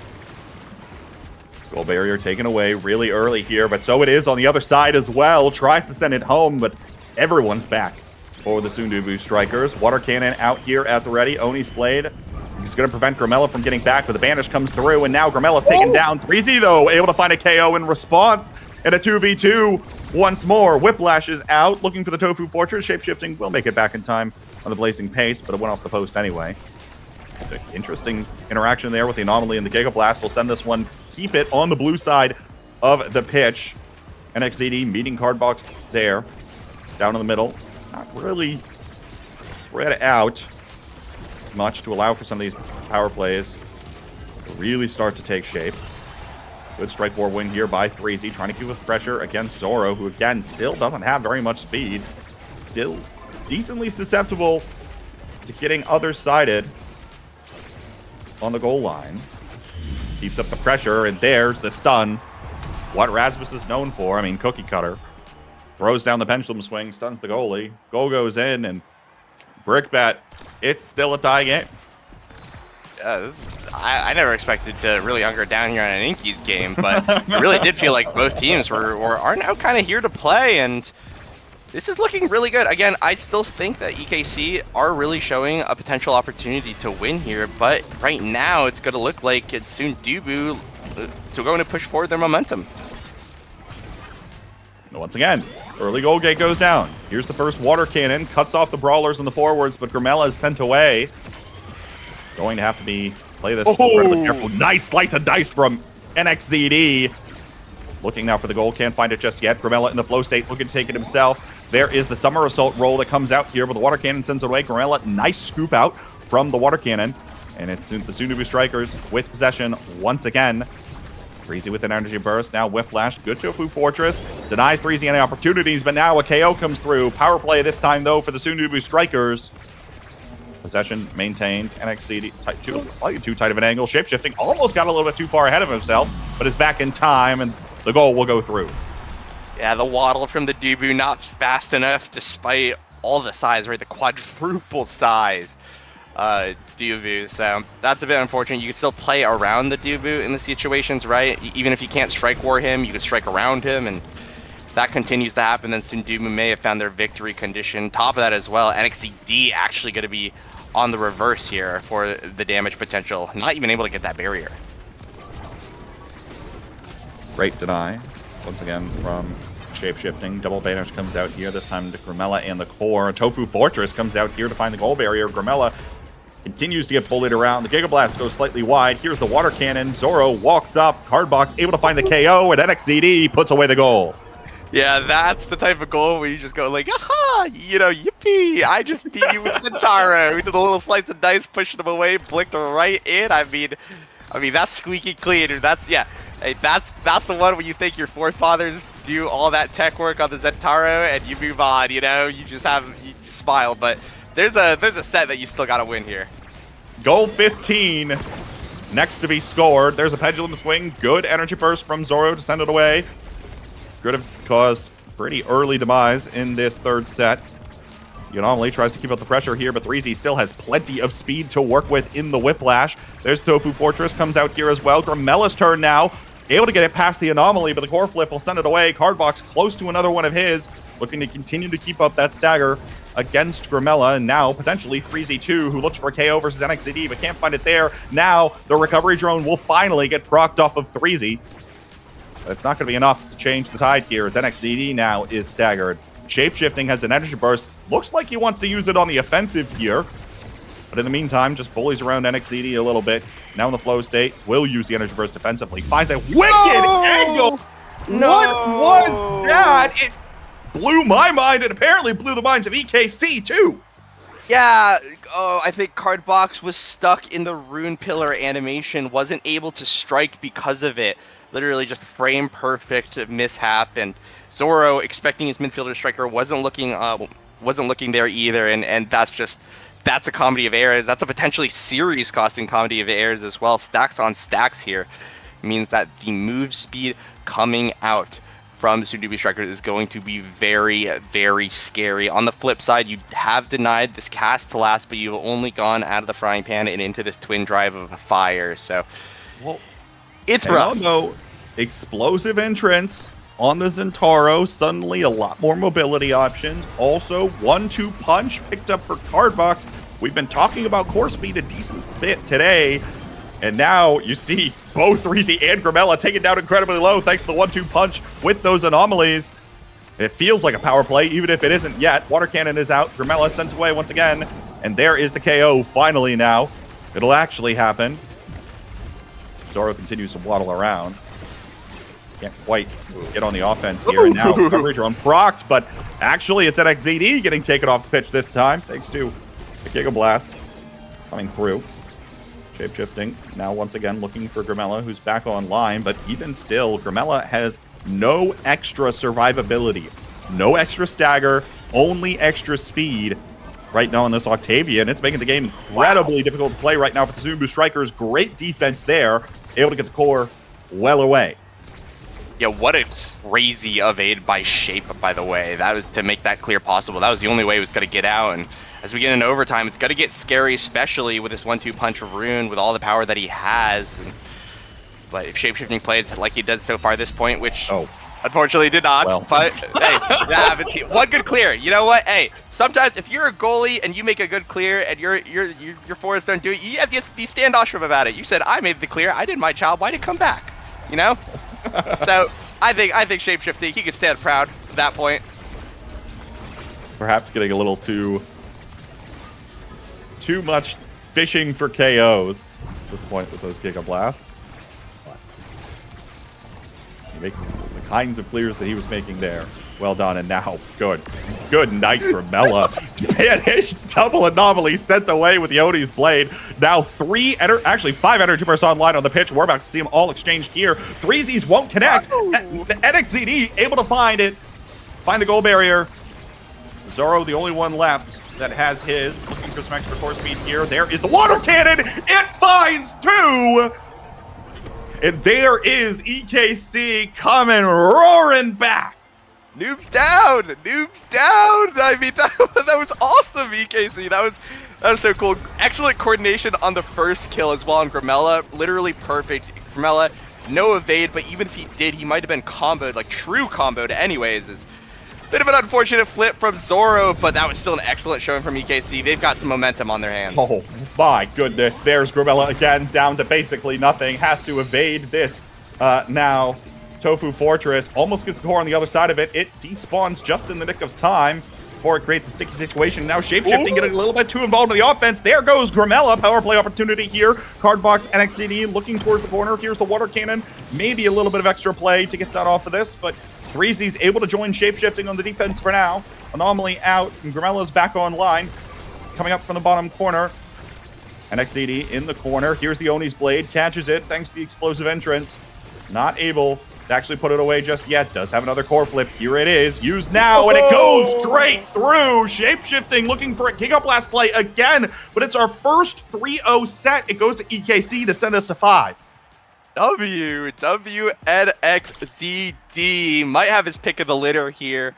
Goal barrier taken away really early here, but so it is on the other side as well. Tries to send it home, but everyone's back for the Soondubu Strikers. Water cannon out here at the ready. Oni's blade. He's going to prevent Gramella from getting back, but the banish comes through, and now Gramella's taken down. 3Z, though, able to find a KO in response, and a 2v2 once more. Whiplash is out, looking for the Tofu Fortress. Shape-shifting will make it back in time on the Blazing Pace, but it went off the post anyway. Interesting interaction there with the Anomaly and the Giga Blast. We'll send this one, keep it on the blue side of the pitch. NXCD meeting Card Box there, down in the middle. Not really spread out much to allow for some of these power plays to really start to take shape. Good strike war win here by 3Z, trying to keep with pressure against Zoro, who again still doesn't have very much speed. Still decently susceptible to getting other-sided on the goal line. Keeps up the pressure, and there's the stun. What Rasmus is known for, I mean, cookie cutter. Throws down the pendulum swing, stuns the goalie. Goal goes in, and Brickbat, it's still a tie game. I never expected to really hunker down here on an Inkies game, but it really did feel like both teams are now kind of here to play, and this is looking really good. Again, I still think that EKC are really showing a potential opportunity to win here, but right now it's going to look like it's Soondubu to going to push forward their momentum. Once again, early goal gate goes down. Here's the first water cannon, cuts off the brawlers and the forwards, but Gramella is sent away. Going to have to play this incredibly careful. Nice slice of dice from NXCD. Looking now for the goal, can't find it just yet. Gramella in the flow state, looking to take it himself. There is the Summer Assault roll that comes out here, but the water cannon sends it away. Gramella, nice scoop out from the water cannon. And it's the Soondubu Strikers with possession once again. 3Z with an energy burst. Now Whiplash. Good Tofu Fortress. Denies 3Z any opportunities, but now a KO comes through. Power play this time, though, for the Soondubu Strikers. Possession maintained. NXCD slightly too tight of an angle. Shape-shifting almost got a little bit too far ahead of himself, but is back in time, and the goal will go through. Yeah, the waddle from the DUBU not fast enough despite all the size, right? The quadruple size DUBU. So that's a bit unfortunate. You can still play around the DUBU in the situations, right? Even if you can't strike war him, you can strike around him, and that continues to happen. Then Soondubu may have found their victory condition. Top of that as well, NXCD actually going to be on the reverse here for the damage potential. Not even able to get that barrier. Great deny. Once again from Shape-shifting. Double banish comes out here, this time to Gramella and the core. Tofu Fortress comes out here to find the goal barrier. Gramella continues to get bullied around. The Giga Blast goes slightly wide. Here's the water cannon. Zoro walks up. Card Box able to find the KO, and NXCD puts away the goal. Yeah, that's the type of goal where you just go like, aha, you know, yippee, I just beat you with Zentaro. We did a little slice of dice, pushing him away, blinked right in. I mean, that's squeaky clean. That's, yeah, hey, that's the one where you think your forefathers do all that tech work on the Zentaro and you move on, you know, you smile. But there's a set that you still got to win here. Goal 15 next to be scored. There's a pendulum swing. Good energy burst from Zoro to send it away. Could have caused pretty early demise in this third set. Anomaly tries to keep up the pressure here, but 3Z still has plenty of speed to work with in the Whiplash. There's Tofu Fortress, comes out here as well. Gramella's turn now. Able to get it past the Anomaly, but the core flip will send it away. Card Box close to another one of his. looking to continue to keep up that stagger against Grimella, and now potentially 3Z2, who looks for a KO versus NXCD, but can't find it there. Now the recovery drone will finally get procced off of 3Z. But it's not going to be enough to change the tide here, as NXCD now is staggered. Shapeshifting has an energy burst. Looks like he wants to use it on the offensive here. But in the meantime, just bullies around NXCD a little bit. Now in the flow state, will use the energy burst defensively. Finds a wicked angle! No! What was that? It blew my mind, and apparently blew the minds of EKC too. Yeah, I think Cardbox was stuck in the rune pillar animation, wasn't able to strike because of it. Literally just frame perfect mishap, and Zoro, expecting his midfielder striker, wasn't looking there either, and that's a comedy of errors. That's a potentially series costing comedy of errors as well. Stacks on stacks here means that the move speed coming out from Soondubu Strikers is going to be very, very scary. On the flip side, you have denied this cast to last, but you've only gone out of the frying pan and into this twin drive of fire. So, well, it's rough. No explosive entrance on the Zentaro. Suddenly a lot more mobility options. Also, 1-2 punch picked up for Cardbox. We've been talking about core speed a decent bit today. And now you see both Reezy and Grimella take it down incredibly low thanks to the 1-2 punch with those anomalies. It feels like a power play, even if it isn't yet. Water cannon is out. Grimella sent away once again. And there is the KO finally now. It'll actually happen. Zoro continues to waddle around. Can't quite get on the offense here. And now coverage on procced, but actually it's NXZD getting taken off the pitch this time, thanks to the Giga Blast coming through. Shape-shifting, now once again looking for Grimella, who's back online, but even still, Grimella has no extra survivability, no extra stagger, only extra speed right now on this Octavian. It's making the game incredibly difficult to play right now for the Soondubu Strikers. Great defense there, able to get the core well away. Yeah, what a crazy evade by Shape, by the way. That was to make that clear possible. That was the only way he was going to get out, and as we get into overtime, it's going to get scary, especially with this 1-2 punch of Rune, with all the power that he has. But if Shapeshifting plays like he does so far at this point, which unfortunately did not, well. but hey, one good clear. You know what? Hey, sometimes if you're a goalie and you make a good clear and your forwards don't do it, you have to be standoffish about it. You said, I made the clear, I did my job, why did it come back? You know? So I think Shapeshifting, he can stand proud at that point. Perhaps getting a little too much fishing for KOs at this point with those Giga Blasts. You make the kinds of clears that he was making there. Well done, and now good night, Grimella. Vanish, double anomaly sent away with the Odi's blade. Now 5 energy bursts online on the pitch. We're about to see them all exchanged here. 3Zs won't connect. The NXZD able to find the goal barrier. Zoro, the only one left that has his. Looking for some extra core speed here. There is the water cannon. It finds 2. And there is EKC coming roaring back. Noobs down! Noobs down! I mean, that was awesome, EKC. That was so cool. Excellent coordination on the first kill as well on Grimella. Literally perfect. Grimella, no evade, but even if he did, he might have been comboed, like true comboed anyways. It's a bit of an unfortunate flip from Zoro, but that was still an excellent showing from EKC. They've got some momentum on their hands. Oh my goodness. There's Grimella again, down to basically nothing. Has to evade this now. Tofu Fortress almost gets the core on the other side of it. It despawns just in the nick of time before it creates a sticky situation. Now Shapeshifting getting a little bit too involved in the offense. There goes Grimella. Power play opportunity here. Cardbox, NXCD looking towards the corner. Here's the water cannon. Maybe a little bit of extra play to get that off of this, but 3Z's able to join Shapeshifting on the defense for now. Anomaly out, and Grimella's back online. Coming up from the bottom corner. NXCD in the corner. Here's the Oni's blade. Catches it thanks to the explosive entrance. Not able to actually put it away just yet. Does have another core flip. Here it is. Used now, and it goes straight through. Shapeshifting looking for a Giga Blast play again, but it's our first 3-0 set. It goes to EKC to send us to 5. WNXZD might have his pick of the litter here.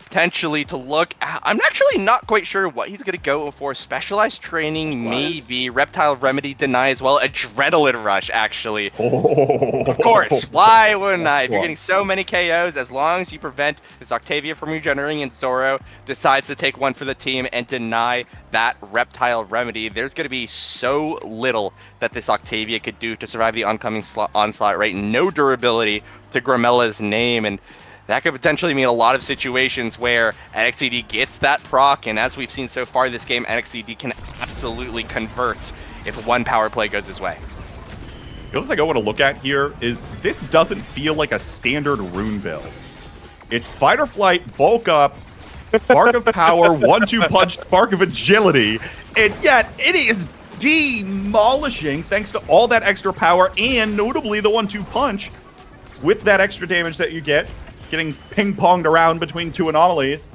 potentially to look at, I'm actually not quite sure what he's going to go for. Specialized training, maybe. Reptile Remedy deny as well. Adrenaline Rush, actually. Of course. Why wouldn't I? If you're getting so many KOs, as long as you prevent this Octavia from regenerating and Zoro decides to take one for the team and deny that Reptile Remedy, there's going to be so little that this Octavia could do to survive the oncoming onslaught, right? No durability to Gramella's name, and that could potentially mean a lot of situations where NXCD gets that proc, and as we've seen so far this game, NXCD can absolutely convert if one power play goes his way. The other thing I want to look at here is this doesn't feel like a standard rune build. It's fight or flight, bulk up, spark of power, 1-2 punch, spark of agility, and yet it is demolishing thanks to all that extra power and notably the 1-2 punch with that extra damage that you get. Getting ping-ponged around between two anomalies.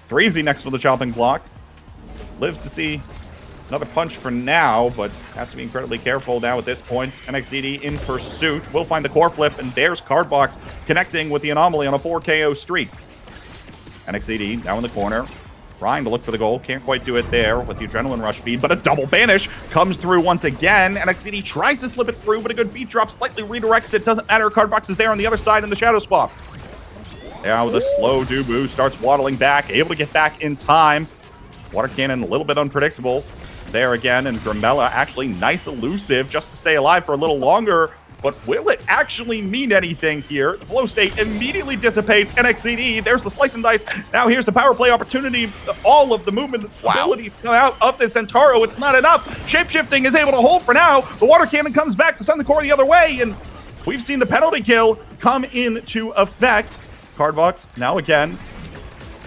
Threezy next to the chopping block. Lives to see another punch for now, but has to be incredibly careful now at this point. NXCD in pursuit. Will find the core flip, and there's Cardbox connecting with the anomaly on a 4 KO streak. NXCD now in the corner. Trying to look for the goal. Can't quite do it there with the Adrenaline Rush speed, but a double banish comes through once again. NXCD tries to slip it through, but a good beat drop slightly redirects it. Doesn't matter. Cardbox is there on the other side in the Shadow Swap. Now the slow DUBU starts waddling back, able to get back in time. Water Cannon a little bit unpredictable there again, and Gramella actually nice elusive just to stay alive for a little longer. But will it actually mean anything here? The flow state immediately dissipates. NXCD, there's the slice and dice. Now here's the power play opportunity. All of the movement abilities come out of this Centauro. It's not enough. Shapeshifting is able to hold for now. The Water Cannon comes back to send the core the other way, and we've seen the penalty kill come into effect. Cardbox now again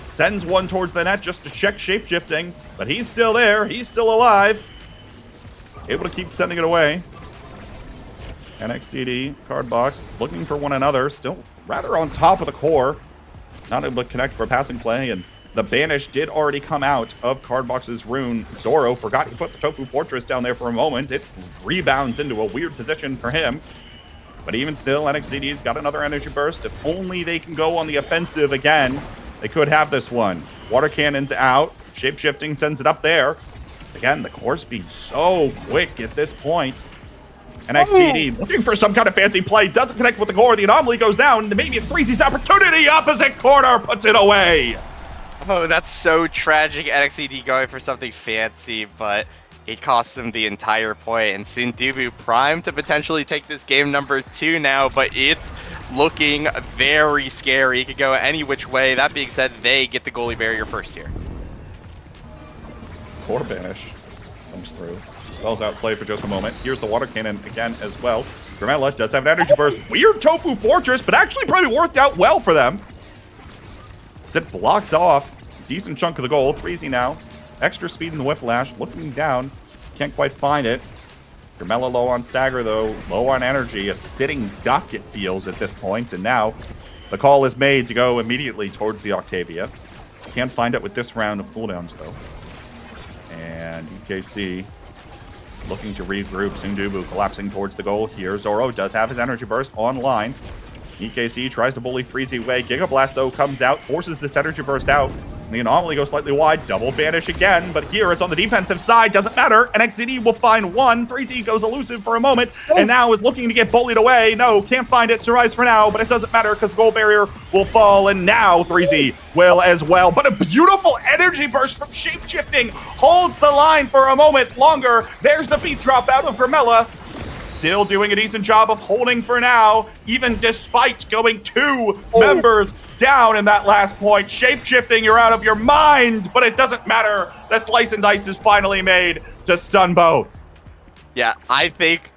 sends one towards the net just to check shapeshifting, but he's still there. He's still alive. Able to keep sending it away. NXCD, Cardbox looking for one another. Still rather on top of the core. Not able to connect for a passing play, and the banish did already come out of Cardbox's rune. Zoro forgot to put the Tofu Fortress down there for a moment. It rebounds into a weird position for him. But even still, NXCD's got another energy burst. If only they can go on the offensive again, they could have this one. Water Cannon's out. Shapeshifting sends it up there. Again, the core speed so quick at this point. NXCD looking for some kind of fancy play. Doesn't connect with the core. The anomaly goes down. Maybe it's Threezy's opportunity. Opposite corner puts it away. Oh, that's so tragic. NXCD going for something fancy, but it costs him the entire point, and Soondubu primed to potentially take this game number 2 now, but it's looking very scary. It could go any which way. That being said, they get the goalie barrier first here. Core banish comes through. Spells out play for just a moment. Here's the Water Cannon again as well. Gramella does have an energy burst. Weird Tofu Fortress, but actually probably worked out well for them. Zip blocks off decent chunk of the goal. Threezy now. Extra speed in the Whiplash, looking down, can't quite find it. Gramella low on stagger though, low on energy, a sitting duck it feels at this point, and now the call is made to go immediately towards the Octavia. Can't find it with this round of cooldowns though. And EKC looking to regroup. Soondubu collapsing towards the goal here. Zoro does have his energy burst online. EKC tries to bully Threezy away. Giga Blast though comes out, forces this energy burst out. The anomaly goes slightly wide, double banish again, but here it's on the defensive side, doesn't matter. NXCD will find one. 3Z goes elusive for a moment, and now is looking to get bullied away. No, can't find it, survives for now, but it doesn't matter because goal barrier will fall, and now 3Z will as well. But a beautiful energy burst from Shapeshifting holds the line for a moment longer. There's the beat drop out of Gramella. Still doing a decent job of holding for now, even despite going 2 members down in that last point. Shapeshifting, you're out of your mind, but it doesn't matter. The slice and dice is finally made to stun both. Yeah, I think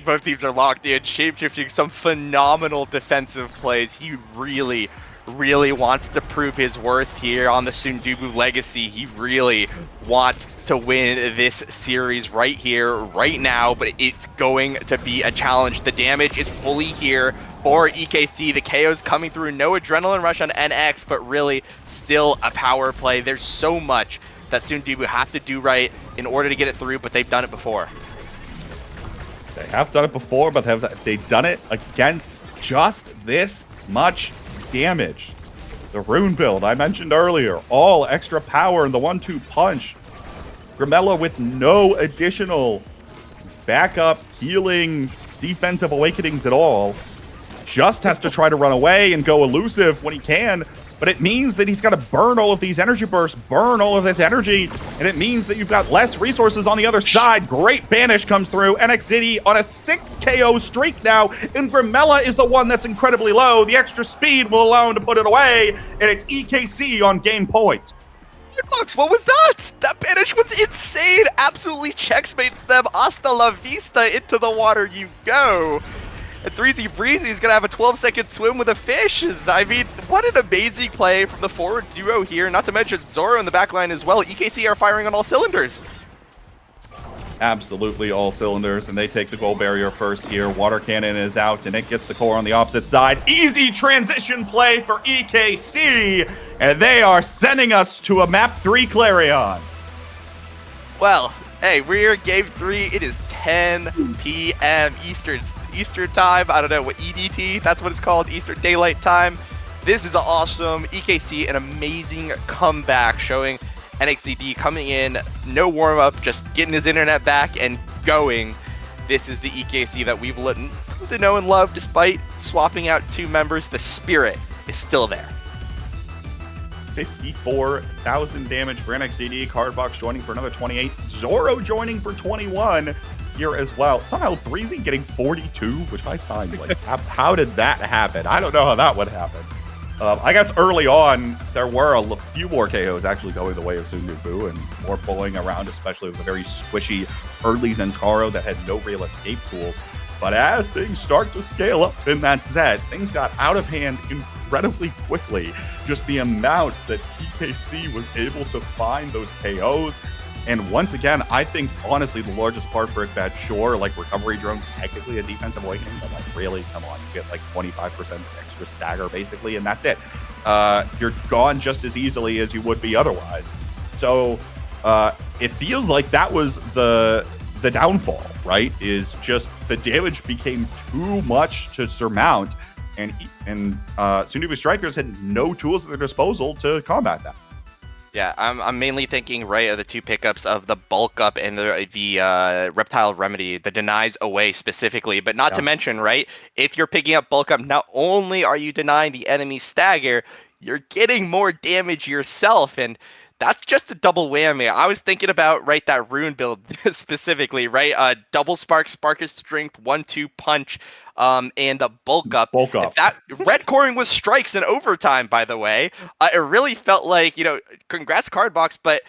both teams are locked in. Shapeshifting, some phenomenal defensive plays. He really wants to prove his worth here on the Soondubu legacy. He really wants to win this series right here, right now, but it's going to be a challenge. The damage is fully here for EKC. The KO's coming through. No adrenaline rush on NX, but really still a power play. There's so much that Soondubu have to do right in order to get it through, but they've done it before. They have done it before, but have they done it against just this much damage? The rune build I mentioned earlier, all extra power in the 1-2 punch. Grimella with no additional backup, healing, defensive awakenings at all. Just has to try to run away and go elusive when he can, but it means that he's got to burn all of these energy bursts, burn all of this energy, and it means that you've got less resources on the other side. Great banish comes through. NXT on a 6 KO streak now, and Grimella is the one that's incredibly low. The extra speed will allow him to put it away, and it's EKC on game point. What was that? That banish was insane. Absolutely checkmates them. Hasta la vista, into the water you go. And 3Z Breezy is going to have a 12-second swim with a fish. I mean, what an amazing play from the forward duo here. Not to mention Zoro in the backline as well. EKC are firing on all cylinders. Absolutely all cylinders, and they take the goal barrier first here. Water cannon is out, and it gets the core on the opposite side. Easy transition play for EKC, and they are sending us to a map 3 Clarion. Well, hey, we're in game 3. It is 10 p.m. Eastern time. I don't know what EDT, that's what it's called, Eastern Daylight Time. This is awesome. EKC, an amazing comeback, showing NXT coming in, no warm-up, just getting his internet back and going. This is the EKC that we've come to know and love. Despite swapping out 2 members, the spirit is still there. 54,000 damage for NXT. Cardbox joining for another 28. Zoro joining for 21 here as well. Somehow 3Z getting 42, which I find, like, how did that happen? I don't know how that would happen. I guess early on, there were a few more KOs actually going the way of Soondubu and more pulling around, especially with a very squishy early Zentaro that had no real escape tools. But as things start to scale up in that set, things got out of hand incredibly quickly. Just the amount that EKC was able to find those KOs. And once again, I think, honestly, the largest part for it, that sure, like, recovery drone, technically a defensive awakening, but, like, really, come on, you get, like, 25% extra stagger, basically, and that's it. You're gone just as easily as you would be otherwise. So it feels like that was the downfall, right? Is just the damage became too much to surmount, and Soondubu Strikers had no tools at their disposal to combat that. Yeah, I'm mainly thinking, right, of the 2 pickups of the bulk up and the reptile remedy, the denies away specifically, but not to mention, right, if you're picking up bulk up, not only are you denying the enemy stagger, you're getting more damage yourself, and that's just a double whammy. I was thinking about, right, that rune build specifically, right, double spark of strength, 1-2 punch, and the bulk up. That red coring with strikes in overtime, by the way. It really felt like, congrats Cardbox, but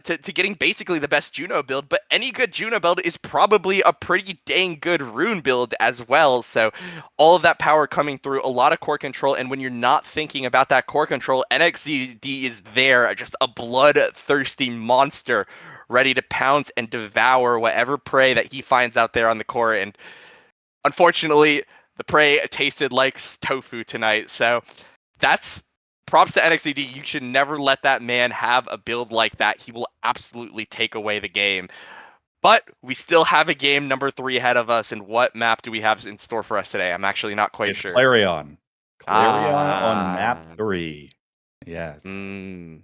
to getting basically the best Juno build. But any good Juno build is probably a pretty dang good rune build as well. So all of that power coming through, a lot of core control. And when you're not thinking about that core control, NXT is there, just a bloodthirsty monster ready to pounce and devour whatever prey that he finds out there on the core. And unfortunately, the prey tasted like tofu tonight, so that's props to NXT. You should never let that man have a build like that. He will absolutely take away the game. But we still have a game number 3 ahead of us, and what map do we have in store for us today? I'm actually not quite sure. Clarion. On map 3. Yes. We'll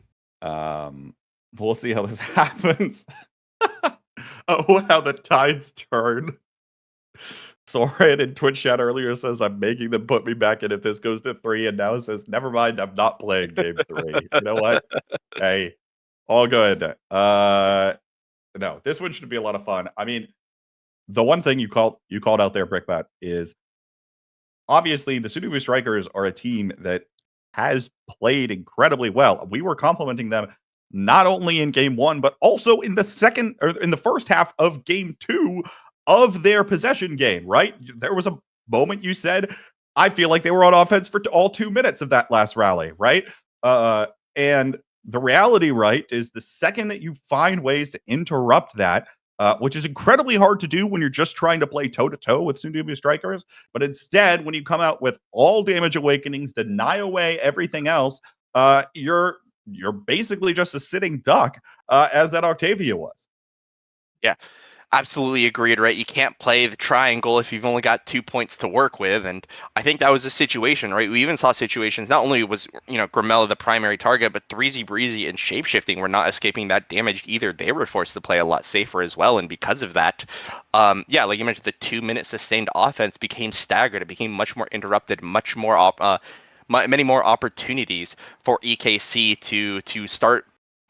see how this happens. Oh, how the tides turn. Soren in Twitch chat earlier says, I'm making them put me back in if this goes to 3, and now says, never mind, I'm not playing game 3. You know what? Hey, all good. No, this one should be a lot of fun. I mean, the one thing you called out there, Brickbat, is obviously the Soondubu Strikers are a team that has played incredibly well. We were complimenting them not only in game 1, but also in the first half of game 2 of their possession game, right? There was a moment you said, I feel like they were on offense for all 2 minutes of that last rally, right? And the reality, right, is the second that you find ways to interrupt that, which is incredibly hard to do when you're just trying to play toe-to-toe with Soondubu Strikers, but instead, when you come out with all damage awakenings, deny away everything else, you're basically just a sitting duck, as that Octavia was. Yeah. Absolutely agreed, right? You can't play the triangle if you've only got 2 points to work with. And I think that was a situation, right? We even saw situations, not only was, Grimella the primary target, but Threezy, Breezy, and Shapeshifting were not escaping that damage either. They were forced to play a lot safer as well. And because of that, yeah, like you mentioned, the 2 minute sustained offense became staggered. It became much more interrupted, many more opportunities for EKC to start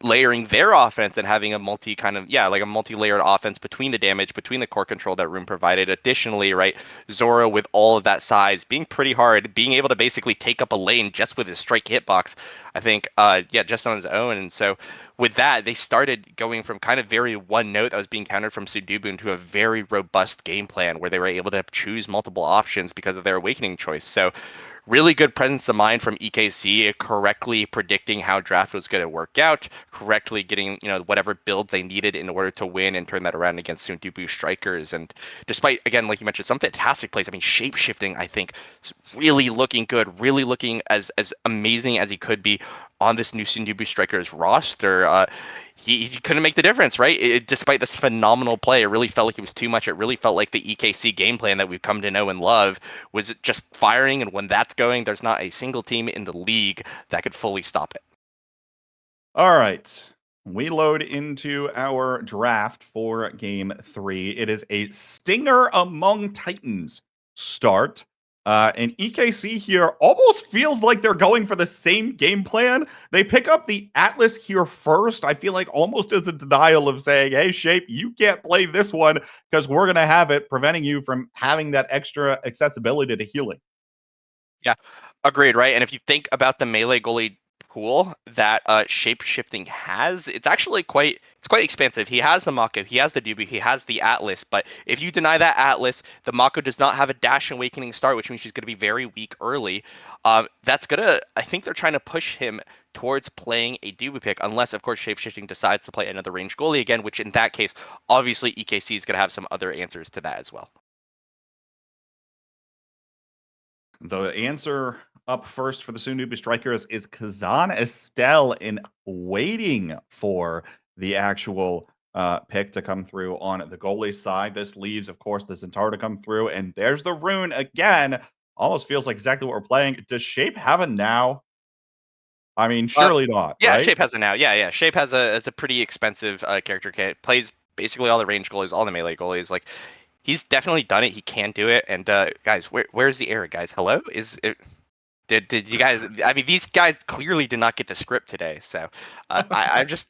layering their offense and having a like a multi-layered offense between the damage, between the core control that Room provided. Additionally, right, Zora with all of that size being pretty hard, being able to basically take up a lane just with his strike hitbox, I think, yeah, just on his own. And so with that, they started going from kind of very one note that was being countered from Soondubu into a very robust game plan where they were able to choose multiple options because of their awakening choice. So really good presence of mind from EKC, correctly predicting how draft was going to work out, correctly getting whatever builds they needed in order to win and turn that around against Soondubu Strikers. And despite, again, like you mentioned, some fantastic plays. I mean, shape shifting, I think, is really looking good, really looking as amazing as he could be on this new Soondubu Strikers roster. He couldn't make the difference, right? Despite this phenomenal play, it really felt like it was too much. It really felt like the EKC game plan that we've come to know and love was just firing. And when that's going, there's not a single team in the league that could fully stop it. All right. We load into our draft for game 3. It is a Stinger Among Titans start. And EKC here almost feels like they're going for the same game plan. They pick up the Atlas here first. I feel like almost as a denial of saying, hey, Shape, you can't play this one because we're going to have it, preventing you from having that extra accessibility to healing. Yeah, agreed, right? And if you think about the melee goalie pool that shape shifting has, it's actually quite expansive. He has the Mako, he has the DUBU, he has the Atlas, but if you deny that Atlas, the Mako does not have a dash and awakening start, which means she's going to be very weak early. That's gonna, I think they're trying to push him towards playing a DUBU pick, unless of course shapeshifting decides to play another range goalie again, which in that case, obviously EKC is going to have some other answers to that as well. The answer up first for the Soondubu Strikers is Kazan Estelle in waiting for the actual pick to come through on the goalie side. This leaves, of course, the Centaur to come through, and there's the rune again. Almost feels like exactly what we're playing. Does Shape have a now? I mean, surely not, Yeah, right? Shape has it now. Yeah. Shape has a pretty expensive character kit. Plays basically all the range goalies, all the melee goalies. Like he's definitely done it. He can do it. And guys, where's the error, guys? Hello? Is it? Did you guys? I mean, these guys clearly did not get to script today. So I just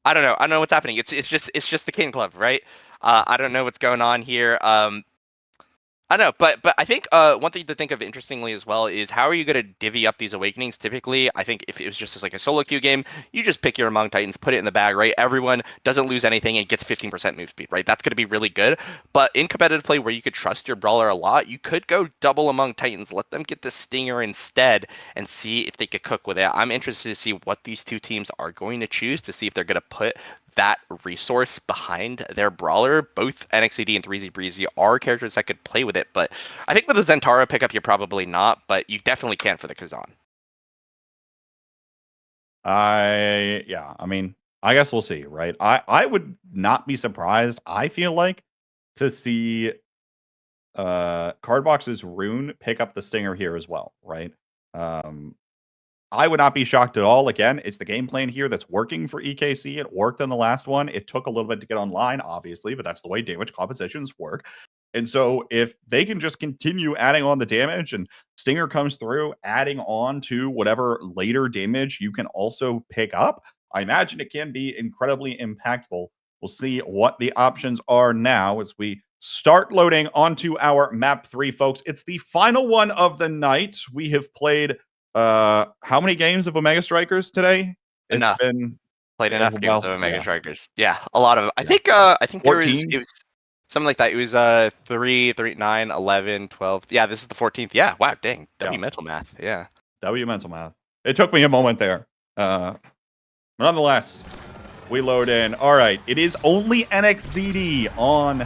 I don't know. I don't know what's happening. It's just the King Club, right? I don't know what's going on here. I know, but I think one thing to think of interestingly as well is how are you going to divvy up these awakenings? Typically, I think if it was just like a solo queue game, you just pick your Among Titans, put it in the bag, right? Everyone doesn't lose anything and gets 15% move speed, right? That's going to be really good. But in competitive play where you could trust your brawler a lot, you could go double Among Titans, let them get the Stinger instead, and see if they could cook with it. I'm interested to see what these two teams are going to choose to see if they're going to put that resource behind their brawler. Both NXCD and 3Z Breezy are characters that could play with it, but I think with the Zentara pickup, you're probably not, but you definitely can for the Kazan. I mean, I guess we'll see, right? I would not be surprised, I feel like, to see Cardbox's rune pick up the Stinger here as well, right? Um, I would not be shocked at all. Again, it's the game plan here that's working for EKC. It worked on the last one. It took a little bit to get online, obviously, but that's the way damage compositions work. And so if they can just continue adding on the damage and Stinger comes through, adding on to whatever later damage you can also pick up, I imagine it can be incredibly impactful. We'll see what the options are now as we start loading onto our map 3, folks. It's the final one of the night. We have played how many games of Omega Strikers today? It's Enough. been Played enough games well, of Omega yeah, Strikers. Yeah, a lot of. yeah. I think there was 14. it was something like that. It was 3, 3, 9, 11, 12. Yeah, this is the 14th. Yeah, wow, dang. Yeah. W mental math. Yeah. W mental math. It took me a moment there. Nonetheless, we load in. All right, it is only NXZD on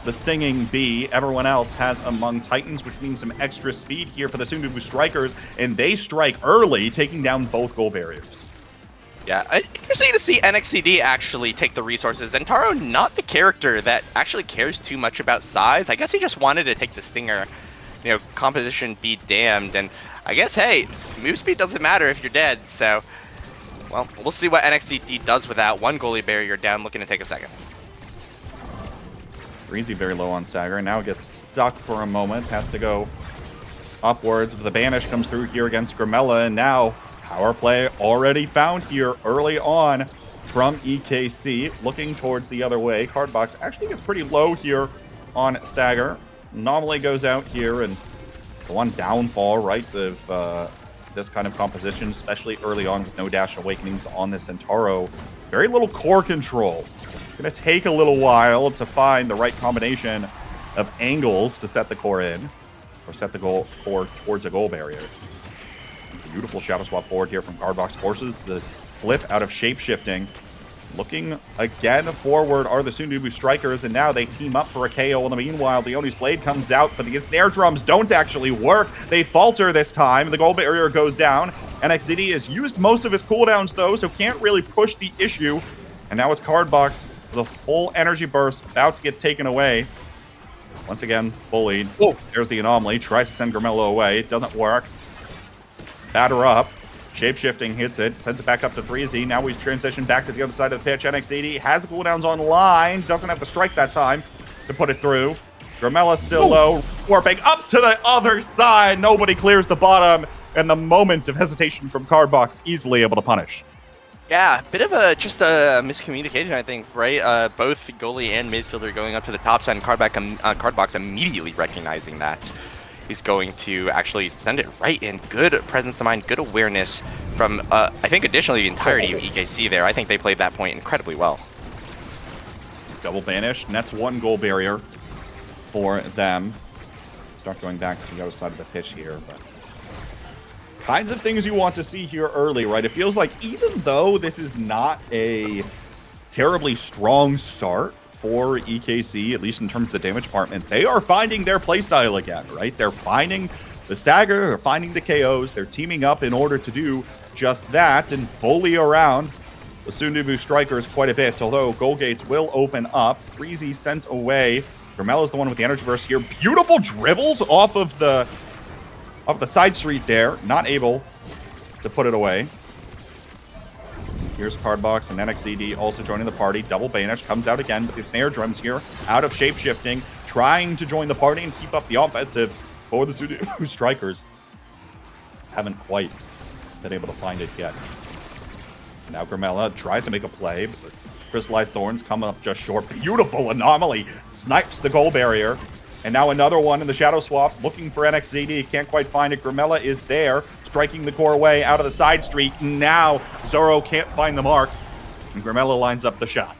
the Stinging Bee. Everyone else has Among Titans, which means some extra speed here for the Soondubu Strikers, and they strike early, taking down both goal barriers. Yeah, interesting to see NXCD actually take the resources. And Taro, not the character that actually cares too much about size. I guess he just wanted to take the stinger. You know, composition be damned. And I guess, hey, move speed doesn't matter if you're dead. So, well, we'll see what NXCD does with that. One goalie barrier down, looking to take a second. Breezy very low on stagger, and now gets stuck for a moment. Has to go upwards, but the banish comes through here against Grimella, and now power play already found here early on from EKC. Looking towards the other way. Cardbox actually gets pretty low here on stagger. Anomaly goes out here, and the one downfall, right, of this kind of composition, especially early on with no dash awakenings on this Centauro. Very little core control. Going to take a little while to find the right combination of angles to set the core in, or set the core towards a goal barrier. Beautiful shadow swap forward here from Cardbox. Forces the flip out of shape-shifting. Looking again forward are the Soondubu Strikers, and now they team up for a KO. In the meanwhile, Leone's Blade comes out, but the snare drums don't actually work. They falter this time. The goal barrier goes down. NXCD has used most of his cooldowns, though, so can't really push the issue. And now it's Cardbox with a full energy burst about to get taken away. Once again, bullied. Oh, there's the anomaly. Tries to send Grimella away. It doesn't work. Batter up. Shape-shifting hits it. Sends it back up to 3Z. Now we've transitioned back to the other side of the pitch. NXCD has the cooldowns online. Doesn't have to strike that time to put it through. Grimella still low. Warping up to the other side. Nobody clears the bottom. And the moment of hesitation from Cardbox easily able to punish. Yeah, bit of a just a miscommunication, I think, right? Both goalie and midfielder going up to the top side, and Cardbox immediately recognizing that. He's going to actually send it right in. Good presence of mind, good awareness from, I think, additionally, the entirety of EKC there. I think they played that point incredibly well. Double banish, and that's one goal barrier for them. Start going back to the other side of the pitch here, but kinds of things you want to see here early, right? It feels like even though this is not a terribly strong start for EKC, at least in terms of the damage department, they are finding their playstyle again, right? They're finding the stagger, they're finding the KOs, they're teaming up in order to do just that and bully around the Soondubu Strikers quite a bit, although goal gates will open up. 3Z sent away. Grimella's the one with the energy burst here. Beautiful dribbles off of the side street there, not able to put it away. Here's Cardbox and NXCD also joining the party. Double banish comes out again, but the snare drums here out of shape-shifting, trying to join the party and keep up the offensive for the Soondubu Strikers. Haven't quite been able to find it yet. Now Grimella tries to make a play, but the Crystallized Thorns come up just short. Beautiful anomaly, snipes the goal barrier. And now another one in the shadow swap, looking for NXCD. Can't quite find it. Grimella is there, striking the core away out of the side street. Now Zoro can't find the mark, and Grimella lines up the shot.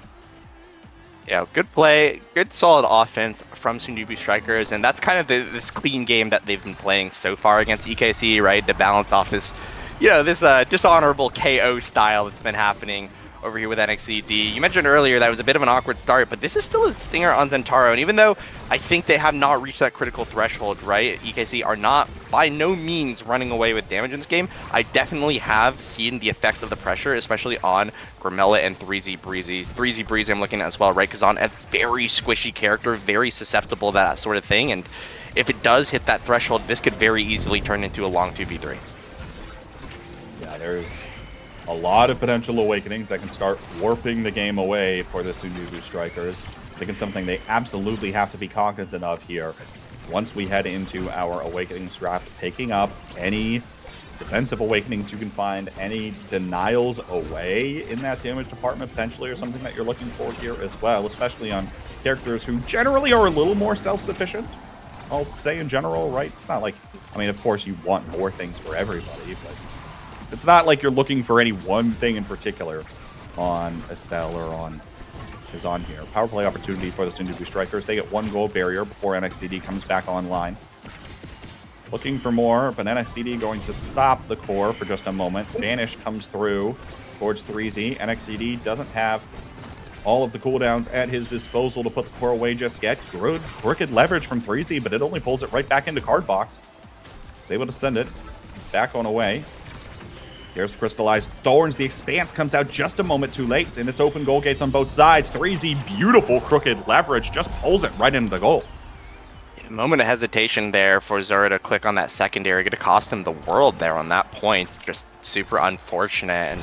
Yeah, good play, good solid offense from Soondubu Strikers, and that's kind of this clean game that they've been playing so far against EKC, right? To balance off this, you know, this dishonorable KO style that's been happening over here with NXCD. You mentioned earlier that it was a bit of an awkward start, but this is still a stinger on Centauro, and even though I think they have not reached that critical threshold, right? EKC are not by no means running away with damage in this game. I definitely have seen the effects of the pressure, especially on Grimella and 3Z Breezy. 3Z Breezy I'm looking at as well, right? Because on a very squishy character, very susceptible to that sort of thing, and if it does hit that threshold, this could very easily turn into a long 2v3. Yeah, there's a lot of potential awakenings that can start warping the game away for the Soondubu Strikers. I think it's something they absolutely have to be cognizant of here. Once we head into our awakenings draft, picking up any defensive awakenings you can find, any denials away in that damage department potentially, or something that you're looking for here as well, especially on characters who generally are a little more self-sufficient. I'll say in general, right? It's not like, I mean, of course you want more things for everybody, but it's not like you're looking for any one thing in particular on Estelle or on is on here. Power play opportunity for the Soondubu Strikers. They get one goal barrier before NXCD comes back online. Looking for more, but NXCD going to stop the core for just a moment. Vanish comes through towards 3Z. NXCD doesn't have all of the cooldowns at his disposal to put the core away just yet. Good, crooked leverage from 3Z, but it only pulls it right back into Cardbox. He's able to send it back on away. Here's Crystallized Thorns. The Expanse comes out just a moment too late, and it's open goal gates on both sides. 3Z, beautiful crooked leverage, just pulls it right into the goal. A moment of hesitation there for Zora to click on that secondary. Going to cost him the world there on that point. Just super unfortunate. And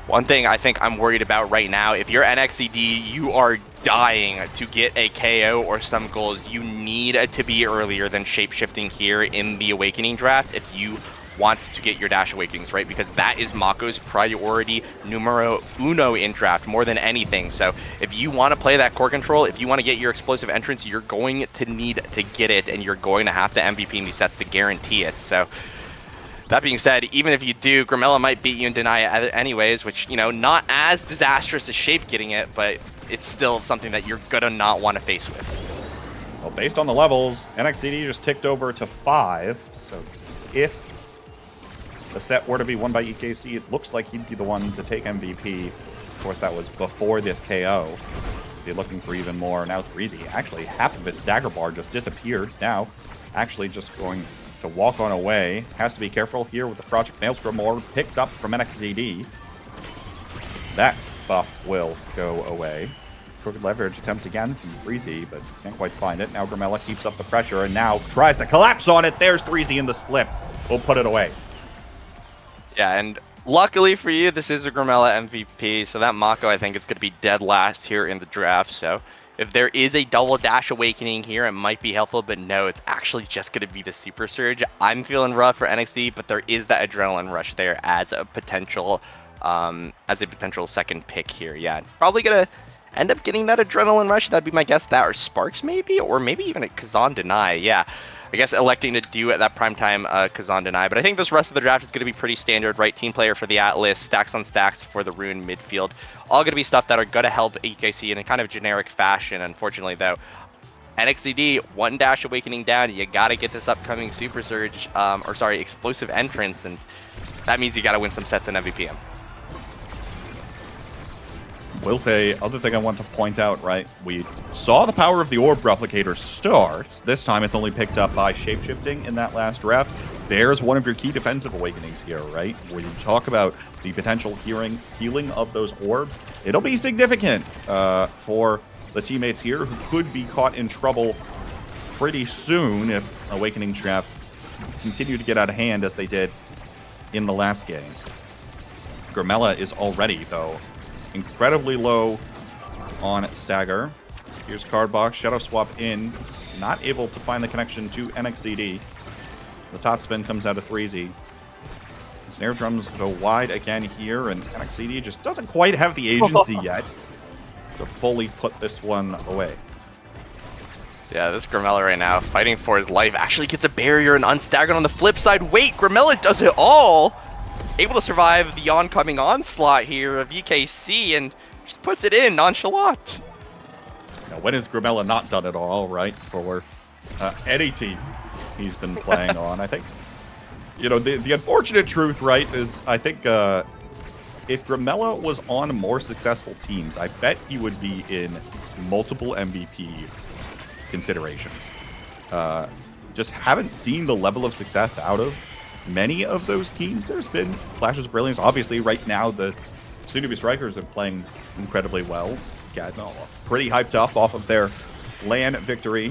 one thing I think I'm worried about right now, if you're NXCD, you are dying to get a KO or some goals. You need to be earlier than shapeshifting here in the Awakening draft if you want to get your Dash Awakenings, right? Because that is Mako's priority numero uno in draft more than anything. So if you want to play that core control, if you want to get your explosive entrance, you're going to need to get it, and you're going to have to MVP in these sets to guarantee it. So that being said, even if you do, Grimella might beat you and deny it anyways, which, you know, not as disastrous as Shape getting it, but it's still something that you're gonna not want to face with. Well, based on the levels, NXCD just ticked over to 5, so if the set were to be won by EKC, it looks like he'd be the one to take MVP. Of course, that was before this KO. Be looking for even more. Now 3Z, actually, half of his stagger bar just disappeared. Now, actually just going to walk on away. Has to be careful here with the Project Maelstrom orb picked up from NXCD. That buff will go away. Crooked leverage attempt again from 3Z, but can't quite find it. Now Grimella keeps up the pressure and now tries to collapse on it. There's 3Z in the slip. We'll put it away. Yeah, and luckily for you, this is a Grimella MVP, so that Mako, I think, is going to be dead last here in the draft. So if there is a double Dash Awakening here, it might be helpful, but no, it's actually just going to be the Super Surge. I'm feeling rough for NXT, but there is that Adrenaline Rush there as a potential second pick here. Yeah, probably going to end up getting that Adrenaline Rush. That'd be my guess. That or Sparks maybe, or maybe even a Kazan Deny. Yeah. I guess electing to do at that primetime Kazan Deny. But I think this rest of the draft is going to be pretty standard, right? Team player for the Atlas, stacks on stacks for the Rune midfield. All going to be stuff that are going to help EKC in a kind of generic fashion. Unfortunately, though, NXCD, one Dash Awakening down. You got to get this upcoming Super Surge, Explosive Entrance. And that means you got to win some sets in MVPM. Will say, other thing I want to point out, right? We saw the power of the Orb Replicator start. This time it's only picked up by shapeshifting in that last draft. There's one of your key defensive awakenings here, right? When you talk about the potential healing of those orbs, it'll be significant for the teammates here who could be caught in trouble pretty soon if Awakening draft continue to get out of hand as they did in the last game. Grimella is already, though, incredibly low on stagger. Here's Cardbox, Shadow Swap in, not able to find the connection to NXCD. The top spin comes out of 3Z. Snare drums go wide again here, and NXCD just doesn't quite have the agency yet to fully put this one away. Yeah, this Grimella right now, fighting for his life, actually gets a barrier and unstaggered on the flip side. Wait, Grimella does it all! Able to survive the oncoming onslaught here of EKC and just puts it in nonchalant. Now, when has Grimella not done it all, right? For any team he's been playing on. I think, you know, the unfortunate truth, right, is I think if Grimella was on more successful teams, I bet he would be in multiple MVP considerations. Just haven't seen the level of success out of many of those teams. There's been flashes of brilliance. Obviously, right now, the Soondubu Strikers are playing incredibly well. Yeah, no, pretty hyped up off of their LAN victory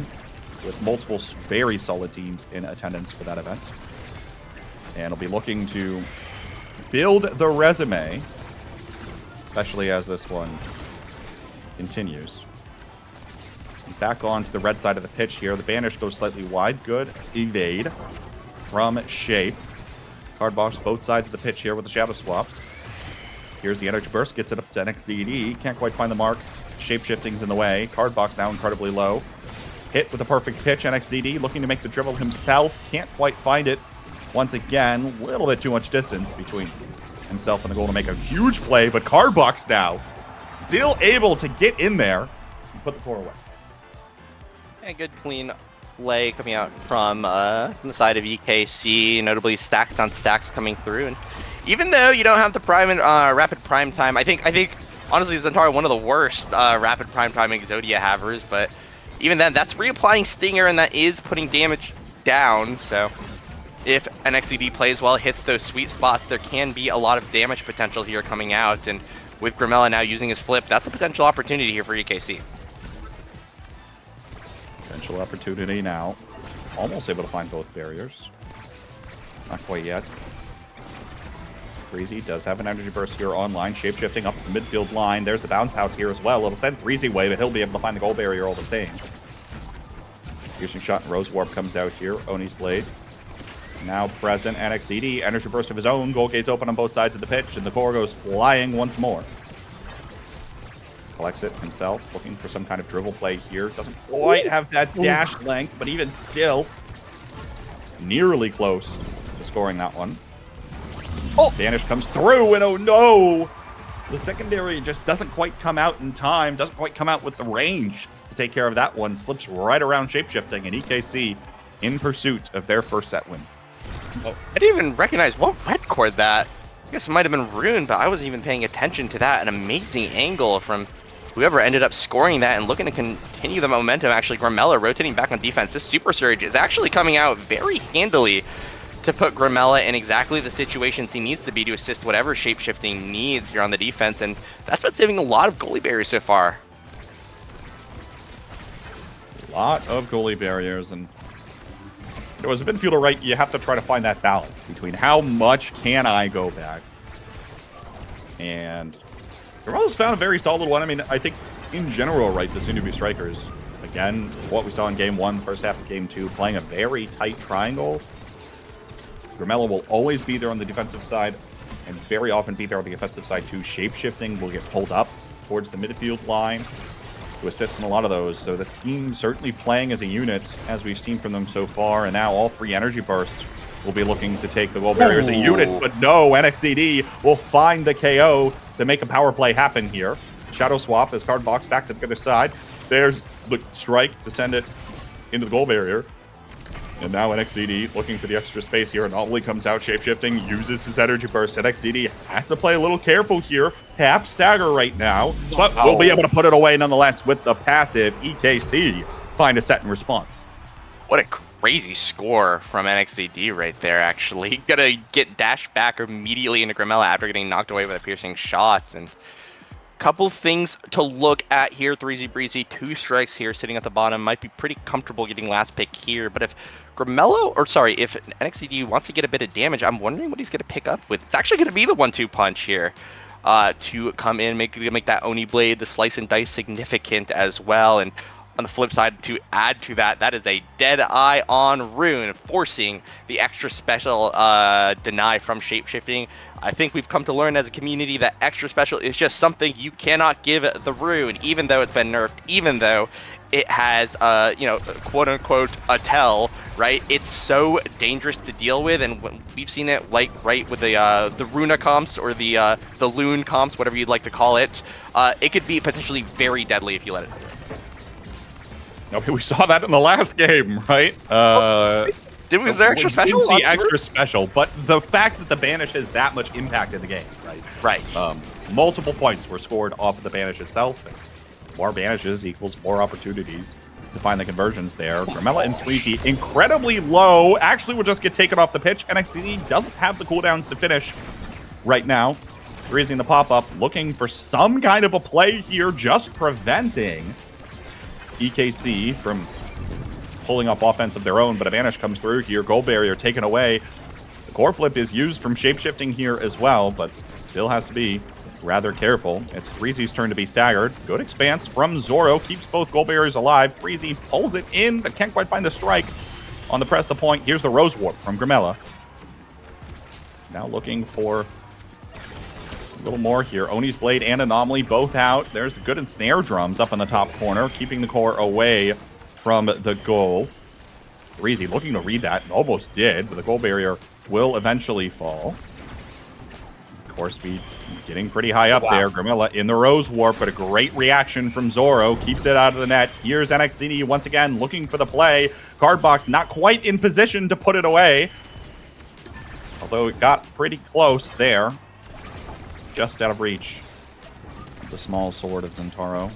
with multiple very solid teams in attendance for that event. And will be looking to build the resume, especially as this one continues. Back onto the red side of the pitch here. The banish goes slightly wide. Good evade from Shape. Cardbox both sides of the pitch here with the Shadow Swap. Here's the Energy Burst, gets it up to NXCD. Can't quite find the mark. Shape shifting's in the way. Cardbox now incredibly low. Hit with a perfect pitch. NXCD looking to make the dribble himself. Can't quite find it. Once again, a little bit too much distance between himself and the goal to make a huge play. But Cardbox now still able to get in there and put the core away. A good clean play coming out from the side of EKC, notably stacks on stacks coming through. And even though you don't have the rapid prime time, I think honestly Zentaro one of the worst rapid prime timing Exodia havers, but even then that's reapplying Stinger and that is putting damage down. So if NXCD plays well, hits those sweet spots, there can be a lot of damage potential here coming out. And with Grimella now using his flip, that's a potential opportunity here for EKC. Potential opportunity now. Almost able to find both barriers. Not quite yet. Threezy does have an energy burst here online, shapeshifting up the midfield line. There's the bounce house here as well. It'll send Threezy away, but he'll be able to find the goal barrier all the same. Piercing shot and Rose Warp comes out here. Oni's Blade. Now present, NXCD, energy burst of his own. Goal gates open on both sides of the pitch, and the core goes flying once more. Collects it himself, looking for some kind of dribble play here. Doesn't quite have that dash length, but even still, nearly close to scoring that one. Oh! Banish comes through, and oh no! The secondary just doesn't quite come out in time, doesn't quite come out with the range to take care of that one. Slips right around shapeshifting, and EKC in pursuit of their first set win. Oh, I didn't even recognize what red cord that. I guess it might have been Rune, but I wasn't even paying attention to that. An amazing angle from whoever ended up scoring that and looking to continue the momentum. Actually, Grimella rotating back on defense. This Super Surge is actually coming out very handily to put Grimella in exactly the situations he needs to be to assist whatever shapeshifting needs here on the defense, and that's been saving a lot of goalie barriers so far. A lot of goalie barriers, and as a midfielder, right, you have to try to find that balance between how much can I go back, and Grimella's found a very solid one. I mean, I think in general, right, the Soondubu Strikers, again, what we saw in Game 1, first half of Game 2, playing a very tight triangle. Grimella will always be there on the defensive side, and very often be there on the offensive side too. Shapeshifting will get pulled up towards the midfield line to assist in a lot of those. So this team certainly playing as a unit, as we've seen from them so far, and now all three energy bursts will be looking to take the goal barrier as a unit, but no, NXCD will find the KO to make a power play happen here. Shadow swap as card box back to the other side. There's the strike to send it into the goal barrier. And now NXCD looking for the extra space here. Anomaly comes out, shapeshifting, uses his energy burst. NXCD has to play a little careful here. Half stagger right now, but we'll be able to put it away nonetheless with the passive. EKC find a set in response. What a crazy score from NXCD right there, actually. Gonna get dashed back immediately into Grimella after getting knocked away by the piercing shots. And couple things to look at here. Threezy Breezy, 2 strikes here sitting at the bottom. Might be pretty comfortable getting last pick here, but if if NXCD wants to get a bit of damage, I'm wondering what he's going to pick up with. It's actually going to be the 1-2 punch here to come in, make that Oni Blade, the slice and dice significant as well. And on the flip side, to add to that, that is a dead eye on Rune, forcing the extra special deny from shapeshifting. I think we've come to learn as a community that extra special is just something you cannot give the Rune, even though it's been nerfed, even though it has, quote unquote, a tell, right? It's so dangerous to deal with, and we've seen it, like, right, with the Runa comps or the Loon comps, whatever you'd like to call it. It could be potentially very deadly if you let it do it. Okay, we saw that in the last game, right? Was there extra special? We didn't see extra special, but the fact that the banish has that much impacted the game, right? Right. Multiple points were scored off of the banish itself. And more banishes equals more opportunities to find the conversions there. Grimella and Threezy incredibly low. Actually, will just get taken off the pitch. NXCD doesn't have the cooldowns to finish right now. Threezy in the pop-up, looking for some kind of a play here, just preventing EKC from pulling up offense of their own, but a banish comes through here. Goal barrier taken away. The core flip is used from shapeshifting here as well, but still has to be rather careful. It's Threezy's turn to be staggered. Good expanse from Zoro. Keeps both goal barriers alive. Threezy pulls it in, but can't quite find the strike on the press the point. Here's the Rose Warp from Grimella. Now looking for a little more here. Oni's Blade and Anomaly both out. There's the good and snare drums up in the top corner, keeping the core away from the goal. Threezy looking to read that, and almost did, but the goal barrier will eventually fall. Core speed getting pretty high up there. Grimella in the Rose Warp, but a great reaction from Zoro. Keeps it out of the net. Here's NXCD once again looking for the play. Cardbox not quite in position to put it away. Although it got pretty close there. Just out of reach. The small sword of Zentaro.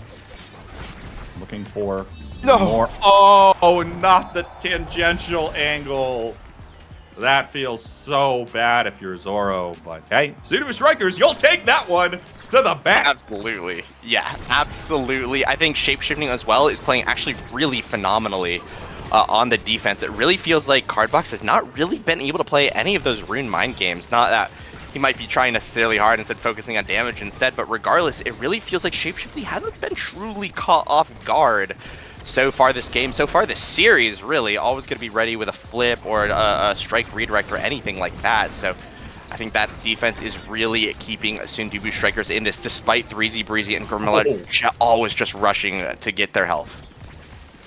Looking for more. Oh, not the tangential angle. That feels so bad if you're Zoro, but hey, Soondubu Strikers, you'll take that one to the back. Absolutely. Yeah, absolutely. I think shapeshifting as well is playing actually really phenomenally on the defense. It really feels like Cardbox has not really been able to play any of those rune mind games. Not that he might be trying necessarily hard instead focusing on damage instead, but regardless, it really feels like shapeshifting hasn't been truly caught off guard so far this game, so far this series, really. Always going to be ready with a flip or a strike redirect or anything like that. So I think that defense is really keeping Soondubu Strikers in this, despite 3Z Breezy and Grimilla always just rushing to get their health.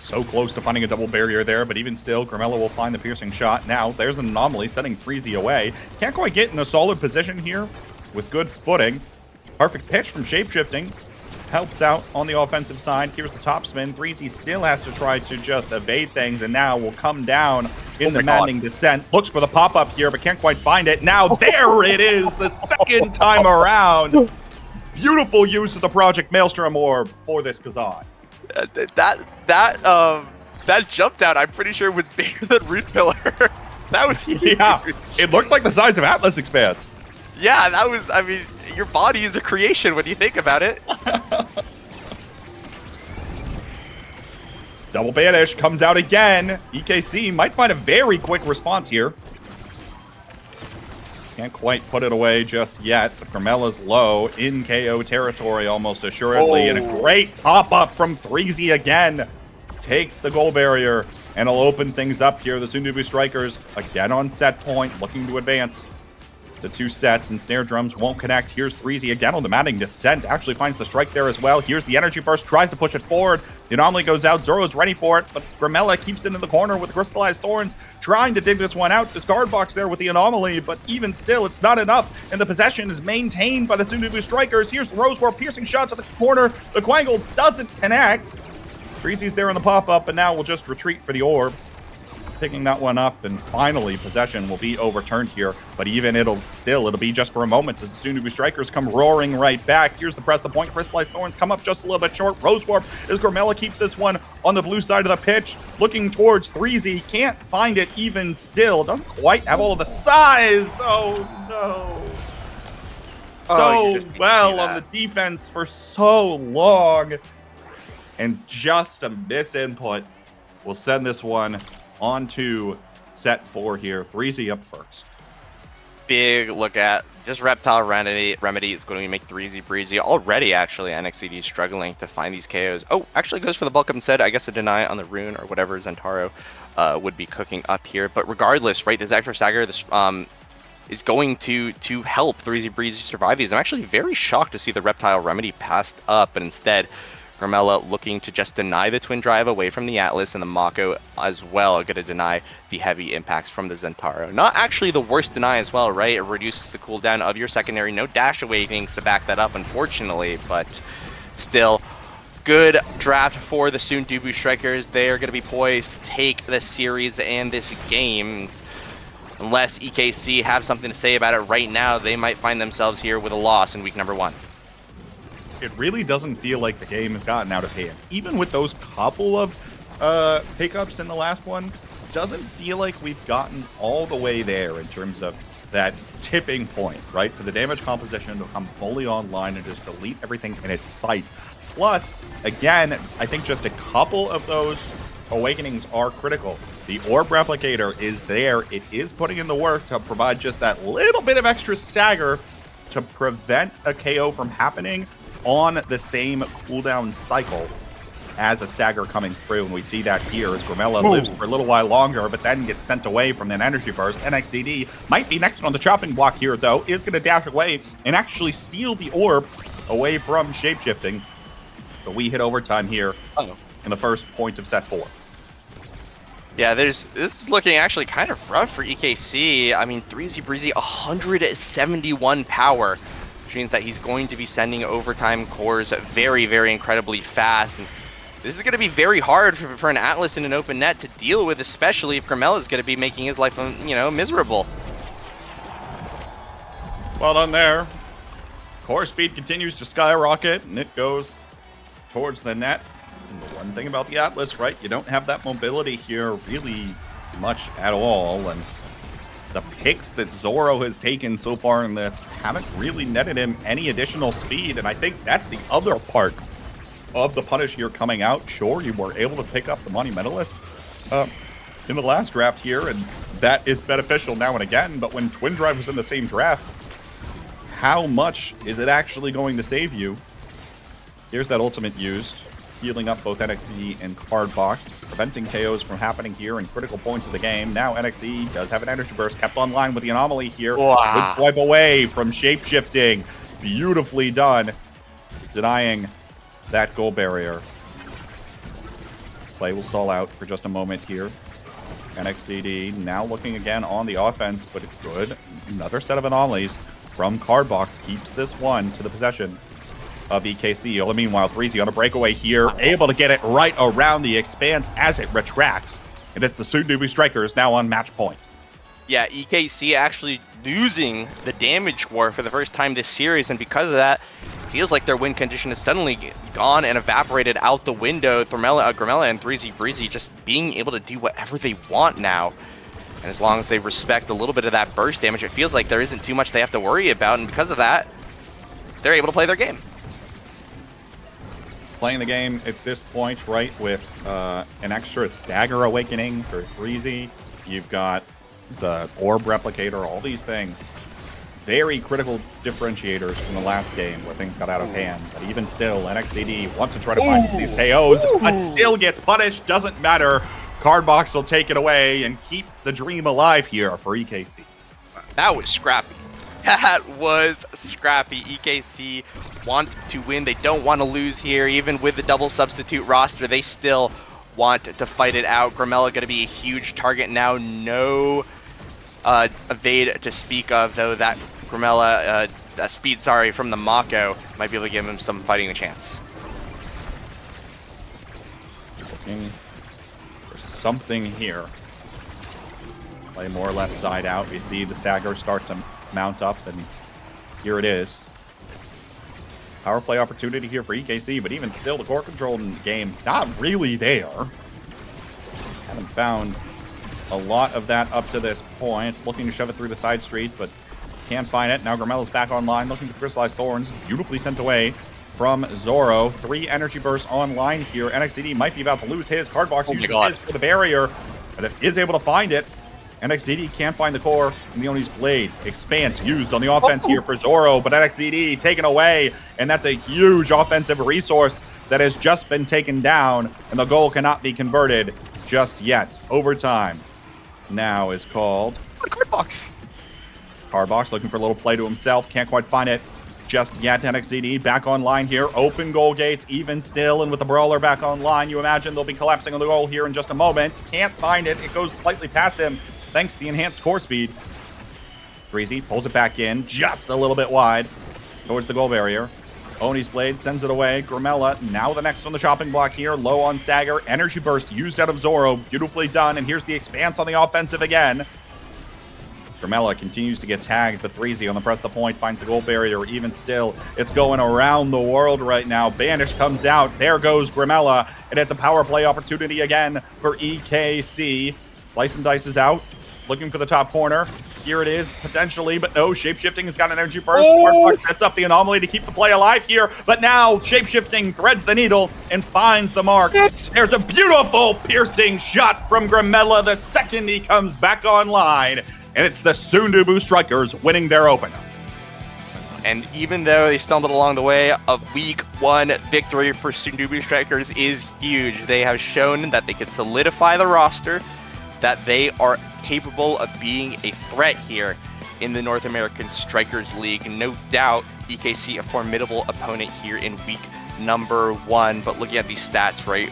So close to finding a double barrier there, but even still, Grimilla will find the piercing shot. Now, there's an anomaly setting 3Z away. Can't quite get in a solid position here with good footing. Perfect pitch from shapeshifting. Helps out on the offensive side. Here's the top spin. 3Z still has to try to just evade things, and now will come down in the maddening descent. Looks for the pop-up here, but can't quite find it. Now there it is, the second time around. Beautiful use of the Project Maelstrom orb for this Kazan. That jump down, I'm pretty sure was bigger than Root Pillar. That was huge. Yeah, it looked like the size of Atlas Expanse. Yeah, that was, I mean, your body is a creation when you think about it. Double banish comes out again. EKC might find a very quick response here. Can't quite put it away just yet, but Grimmella's low in KO territory almost assuredly. And a great pop-up from 3Z again. Takes the goal barrier and will open things up here. The Soondubu Strikers again on set point, looking to advance. The two sets and snare drums won't connect. Here's 3Z again on the maddening descent. Actually finds the strike there as well. Here's the energy burst, tries to push it forward. The anomaly goes out. Zoro's ready for it, but Grimella keeps it in the corner with the crystallized thorns, trying to dig this one out. This guard box there with the anomaly, but even still, it's not enough. And the possession is maintained by the Soondubu Strikers. Here's the Rosewar piercing shots at the corner. The Quangle doesn't connect. 3Z's there in the pop-up, and now we'll just retreat for the orb. Picking that one up, and finally possession will be overturned here, but even it'll be just for a moment as the Soondubu Strikers come roaring right back. Here's the press the point. Crystallized Thorns come up just a little bit short. Rose Warp as Grimella keeps this one on the blue side of the pitch, looking towards 3Z. Can't find it even still. Doesn't quite have all of the size. Oh no. So well on the defense for so long, and just a misinput will send this one on to set 4 here. 3Z up first. Big look at just Reptile Remedy is going to make 3Z Breezy. Already, actually, NXCD is struggling to find these KOs. Oh, actually goes for the bulk up instead. I guess a deny on the rune or whatever Zentaro would be cooking up here. But regardless, right, this extra stagger this is going to help 3Z Breezy survive these. I'm actually very shocked to see the Reptile Remedy passed up, but instead Grimella looking to just deny the Twin Drive away from the Atlas, and the Mako as well going to deny the heavy impacts from the Zentaro. Not actually the worst deny as well, right? It reduces the cooldown of your secondary. No dash awakenings to back that up, unfortunately, but still good draft for the Soondubu Strikers. They are going to be poised to take this series and this game. Unless EKC have something to say about it right now, they might find themselves here with a loss in week number 1. It really doesn't feel like the game has gotten out of hand. Even with those couple of pickups in the last one, doesn't feel like we've gotten all the way there in terms of that tipping point, right? For the damage composition to come fully online and just delete everything in its sight. Plus, again, I think just a couple of those awakenings are critical. The Orb Replicator is there. It is putting in the work to provide just that little bit of extra stagger to prevent a KO from happening on the same cooldown cycle as a stagger coming through. And we see that here as Grimella lives for a little while longer, but then gets sent away from an energy burst. NXCD might be next on the chopping block here, though, is going to dash away and actually steal the orb away from shapeshifting. But we hit overtime here in the first point of set 4. Yeah, this is looking actually kind of rough for EKC. I mean, 3Z Breezy, 171 power. Means that he's going to be sending overtime cores very, very incredibly fast. And this is going to be very hard for an Atlas in an open net to deal with, especially if Grimella is going to be making his life, miserable. Well done there. Core speed continues to skyrocket, and it goes towards the net. And the one thing about the Atlas, right, you don't have that mobility here really much at all. And the picks that Zoro has taken so far in this haven't really netted him any additional speed, and I think that's the other part of the punish here coming out. Sure, you were able to pick up the Monumentalist in the last draft here, and that is beneficial now and again, but when Twin Drive was in the same draft, how much is it actually going to save you? Here's that ultimate used, healing up both NXE and Cardbox, preventing KOs from happening here in critical points of the game. Now NXE does have an energy burst, kept online with the anomaly here. Wow. Good swipe away from shapeshifting. Beautifully done, denying that goal barrier. Play will stall out for just a moment here. NXCD now looking again on the offense, but it's good. Another set of anomalies from Cardbox keeps this one to the possession of EKC. Meanwhile, 3Z on a breakaway here, able to get it right around the expanse as it retracts. And it's the Soondubu Strikers now on match point. Yeah, EKC actually losing the damage war for the first time this series, and because of that, feels like their win condition is suddenly gone and evaporated out the window. Grimella and 3Z Breezy just being able to do whatever they want now. And as long as they respect a little bit of that burst damage, it feels like there isn't too much they have to worry about, and because of that, they're able to play their game. Playing the game at this point, right, with an extra Stagger Awakening for 3Z. You've got the Orb Replicator, all these things. Very critical differentiators from the last game where things got out of hand. But even still, NXCD wants to try to find these KOs, but still gets punished. Doesn't matter. Cardbox will take it away and keep the dream alive here for EKC. That was scrappy. That was scrappy. EKC want to win. They don't want to lose here. Even with the double substitute roster, they still want to fight it out. Grimella going to be a huge target now. No evade to speak of, though that Grimella, speed, from the Mako might be able to give him some fighting chance. Looking for something here. Play more or less died out. We see the Stagger start to mount up, and here it is. Power play opportunity here for EKC, but even still, the core control in the game not really there. Haven't found a lot of that up to this point. Looking to shove it through the side street, but can't find it. Now Grimella's back online, looking to crystallize Thorns. Beautifully sent away from Zoro. 3 energy bursts online here. NXCD might be about to lose his. Cardbox uses his for the barrier, but it is able to find it. NXCD can't find the core, and the Oni's Blade. Expanse used on the offense here for Zoro, but NXCD taken away, and that's a huge offensive resource that has just been taken down, and the goal cannot be converted just yet. Overtime now is called. Cardbox. Cardbox looking for a little play to himself, can't quite find it just yet. NXCD back online here, open goal gates even still, and with the Brawler back online, you imagine they'll be collapsing on the goal here in just a moment. Can't find it, it goes slightly past him, thanks to the enhanced core speed. 3Z pulls it back in, just a little bit wide, towards the goal barrier. Oni's Blade sends it away. Grimella, now the next on the chopping block here, low on Stagger. Energy Burst used out of Zoro, beautifully done, and here's the Expanse on the offensive again. Grimella continues to get tagged, but 3Z on the press the point finds the goal barrier. Even still, it's going around the world right now. Banish comes out, there goes Grimella, and it's a power play opportunity again for EKC. Slice and Dice is out, looking for the top corner. Here it is, potentially, but no, Shapeshifting has got an energy burst. Cardbox sets up the anomaly to keep the play alive here, but now Shapeshifting threads the needle and finds the mark. There's a beautiful piercing shot from Grimella the second he comes back online, and it's the Soondubu Strikers winning their opener. And even though they stumbled along the way, a week 1 victory for Soondubu Strikers is huge. They have shown that they can solidify the roster, that they are capable of being a threat here in the North American Strikers League. No doubt, EKC a formidable opponent here in week number 1. But looking at these stats, right?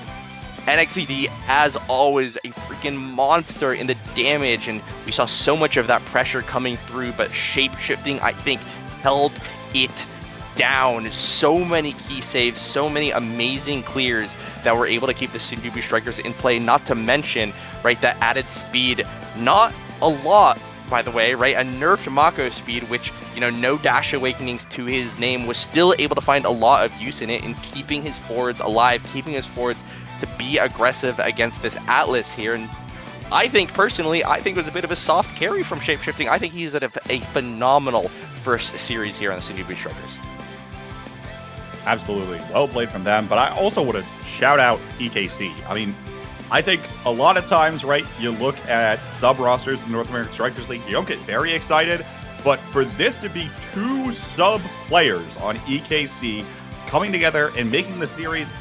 NXCD, as always, a freaking monster in the damage, and we saw so much of that pressure coming through, but Shapeshifting, I think, held it down. So many key saves, so many amazing clears that were able to keep the Soondubu Strikers in play, not to mention, right, that added speed. Not a lot, by the way, right? A nerfed Mako speed, which, no dash awakenings to his name, was still able to find a lot of use in it in keeping his forwards alive, keeping his forwards to be aggressive against this Atlas here. And I think personally, it was a bit of a soft carry from Shapeshifting. I think he's at a phenomenal first series here on the Soondubu Strikers. Absolutely. Well played from them. But I also want to shout out EKC. I mean, I think a lot of times, right, you look at sub-rosters in the North American Strikers League, you don't get very excited. But for this to be 2 sub-players on EKC coming together and making the series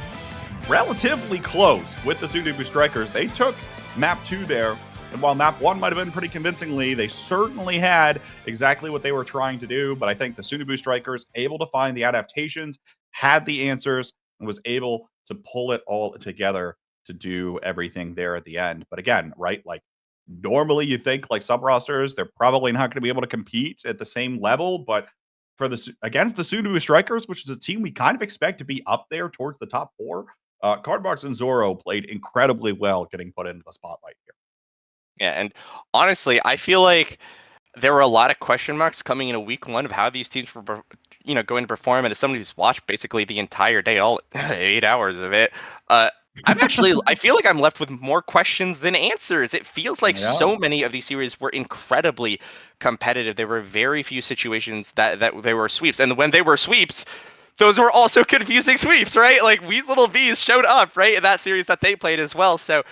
relatively close with the Soondubu Strikers, they took map 2 there. And while map 1 might have been pretty convincingly, they certainly had exactly what they were trying to do. But I think the Soondubu Strikers able to find the adaptations, had the answers, and was able to pull it all together to do everything there at the end. But again, right, like normally you think like sub rosters, they're probably not going to be able to compete at the same level. But for the against the Soondubu Strikers, which is a team we kind of expect to be up there towards the top 4, Cardbox and Zoro played incredibly well, getting put into the spotlight here. Yeah, and honestly, I feel like there were a lot of question marks coming into week 1 of how these teams were, going to perform. And as somebody who's watched basically the entire day, all 8 hours of it, I feel like I'm left with more questions than answers. It feels like so many of these series were incredibly competitive. There were very few situations that they were sweeps. And when they were sweeps, those were also confusing sweeps, right? Like Weaselittle Bees showed up, right, in that series that they played as well. So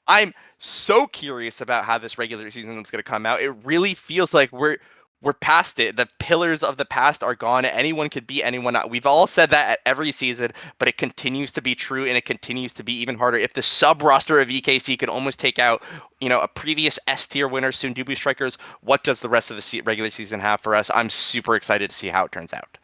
I'm so curious about how this regular season is going to come out. It really feels like we're past it. The pillars of the past are gone. Anyone could beat anyone. We've all said that at every season, but it continues to be true, and it continues to be even harder. If the sub roster of EKC can almost take out, a previous S-tier winner, Soondubu Strikers, what does the rest of the regular season have for us? I'm super excited to see how it turns out.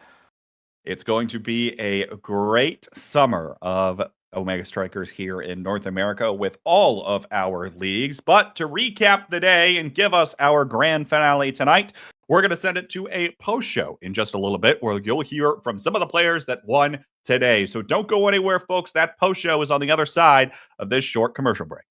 It's going to be a great summer of Omega Strikers here in North America with all of our leagues. But to recap the day and give us our grand finale tonight, we're going to send it to a post show in just a little bit where you'll hear from some of the players that won today. So don't go anywhere, folks. That post show is on the other side of this short commercial break.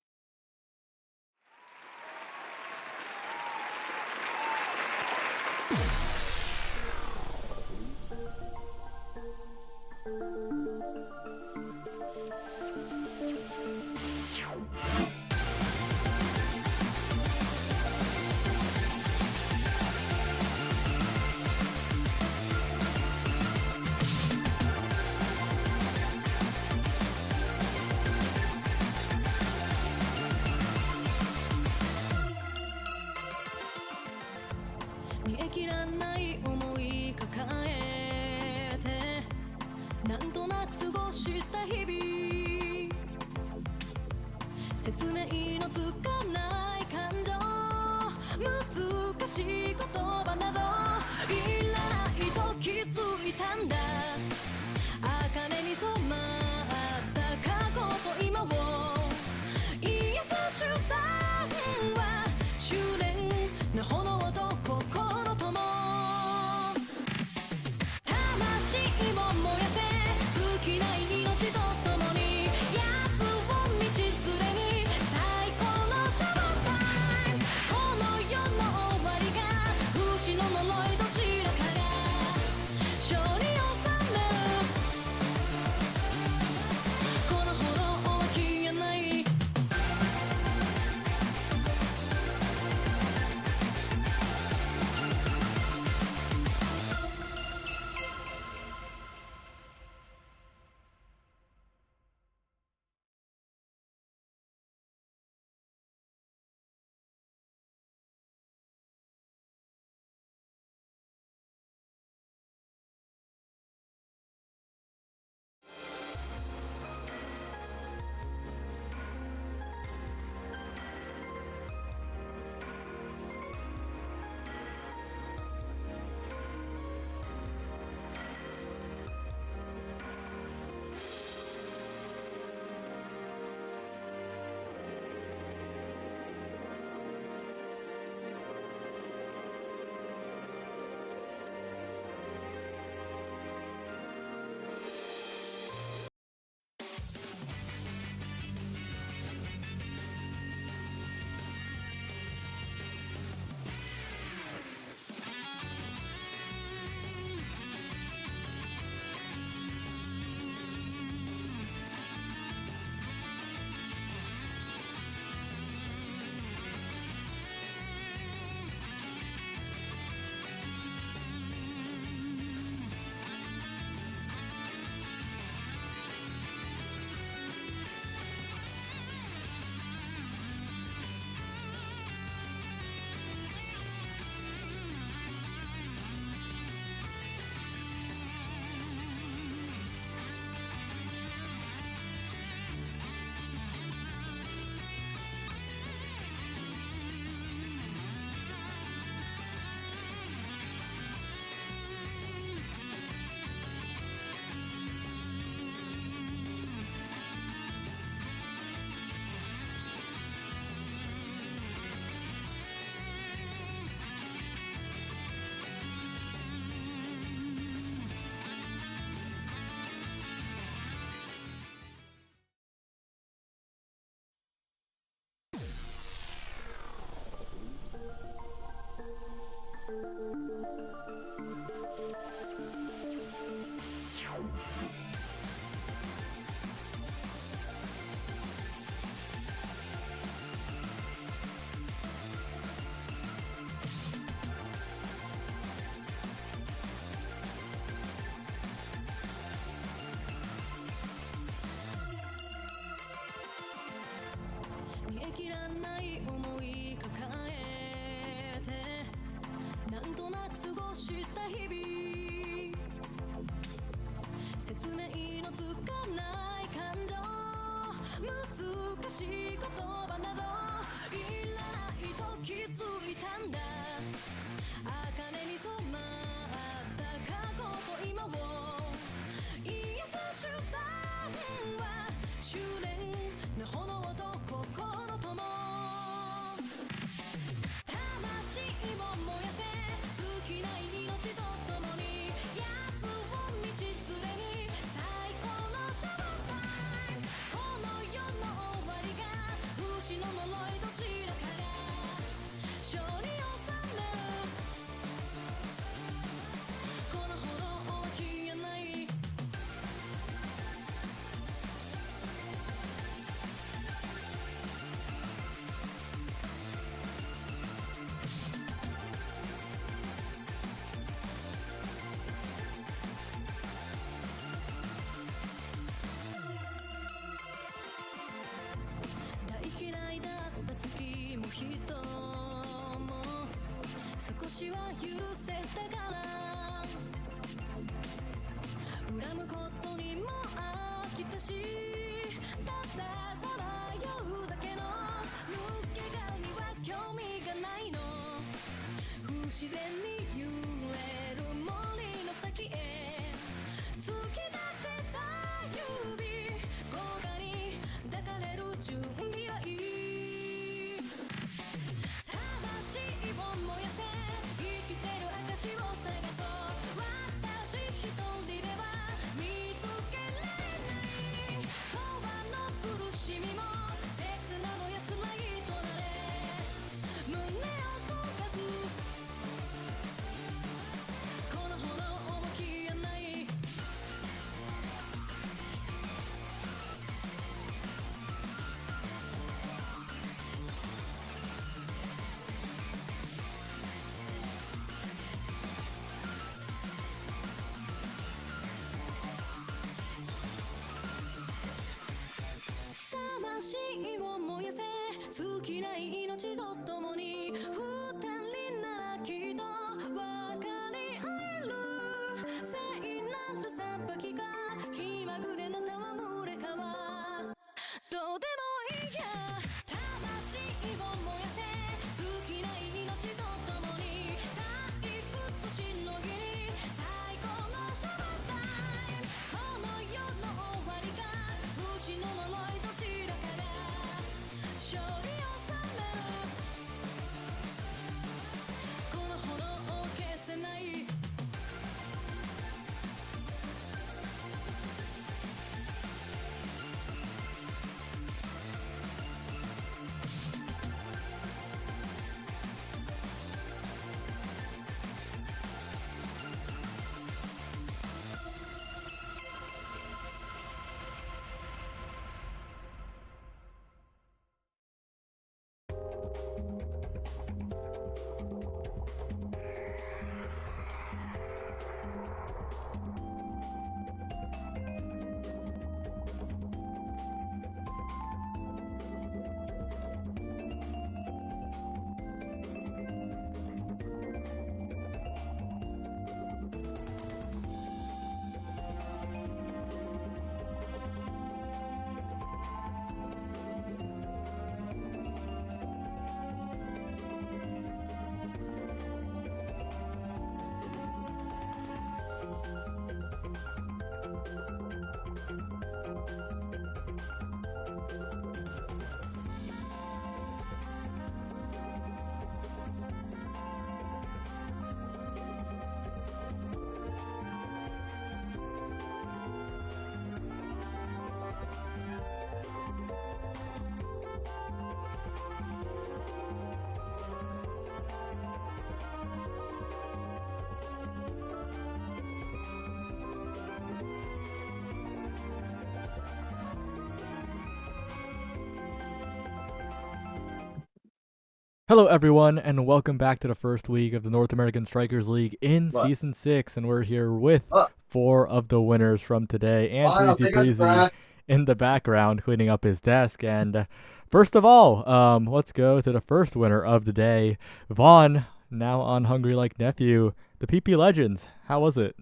Hello everyone, and welcome back to the first week of the North American Strikers League in Season 6, and we're here with 4 of the winners from today, and Breezy in the background cleaning up his desk. And first of all, let's go to the first winner of the day, Vaughn, now on Hungry Like Nephew, the PP Legends. How was it?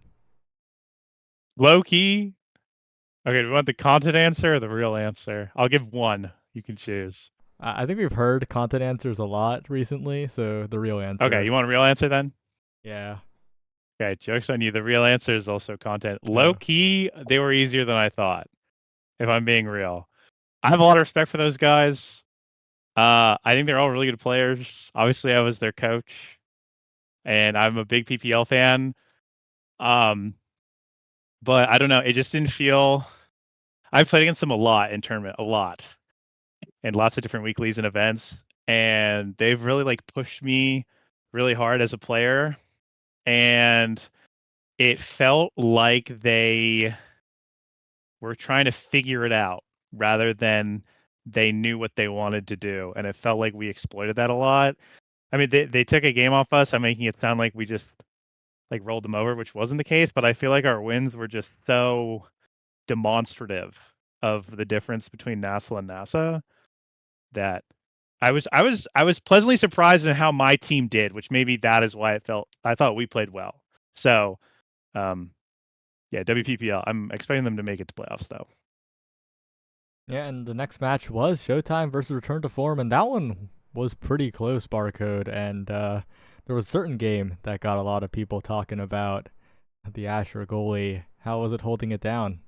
Low key. Okay, do we want the content answer or the real answer? I'll give 1. You can choose. I think we've heard content answers a lot recently, so the real answer. Okay, you want a real answer then? Yeah. Okay, joke's on you. The real answer is also content. Low key, they were easier than I thought, if I'm being real. I have a lot of respect for those guys. I think they're all really good players. Obviously, I was their coach, and I'm a big PPL fan. But I don't know. It just didn't feel. I've played against them a lot in tournament, and lots of different weeklies and events, and they've really like pushed me really hard as a player, and it felt like they were trying to figure it out rather than they knew what they wanted to do, and it felt like we exploited that a lot. I mean, they took a game off us. I'm making it sound like we just like rolled them over, which wasn't the case, but I feel like our wins were just so demonstrative of the difference between NASL and NASA that I was pleasantly surprised in how my team did, which maybe that is why I thought we played well. So, yeah, WPPL. I'm expecting them to make it to playoffs though. Yeah, and the next match was Showtime versus Return to Form, and that one was pretty close, Barcode. And there was a certain game that got a lot of people talking about the Asher goalie. How was it holding it down?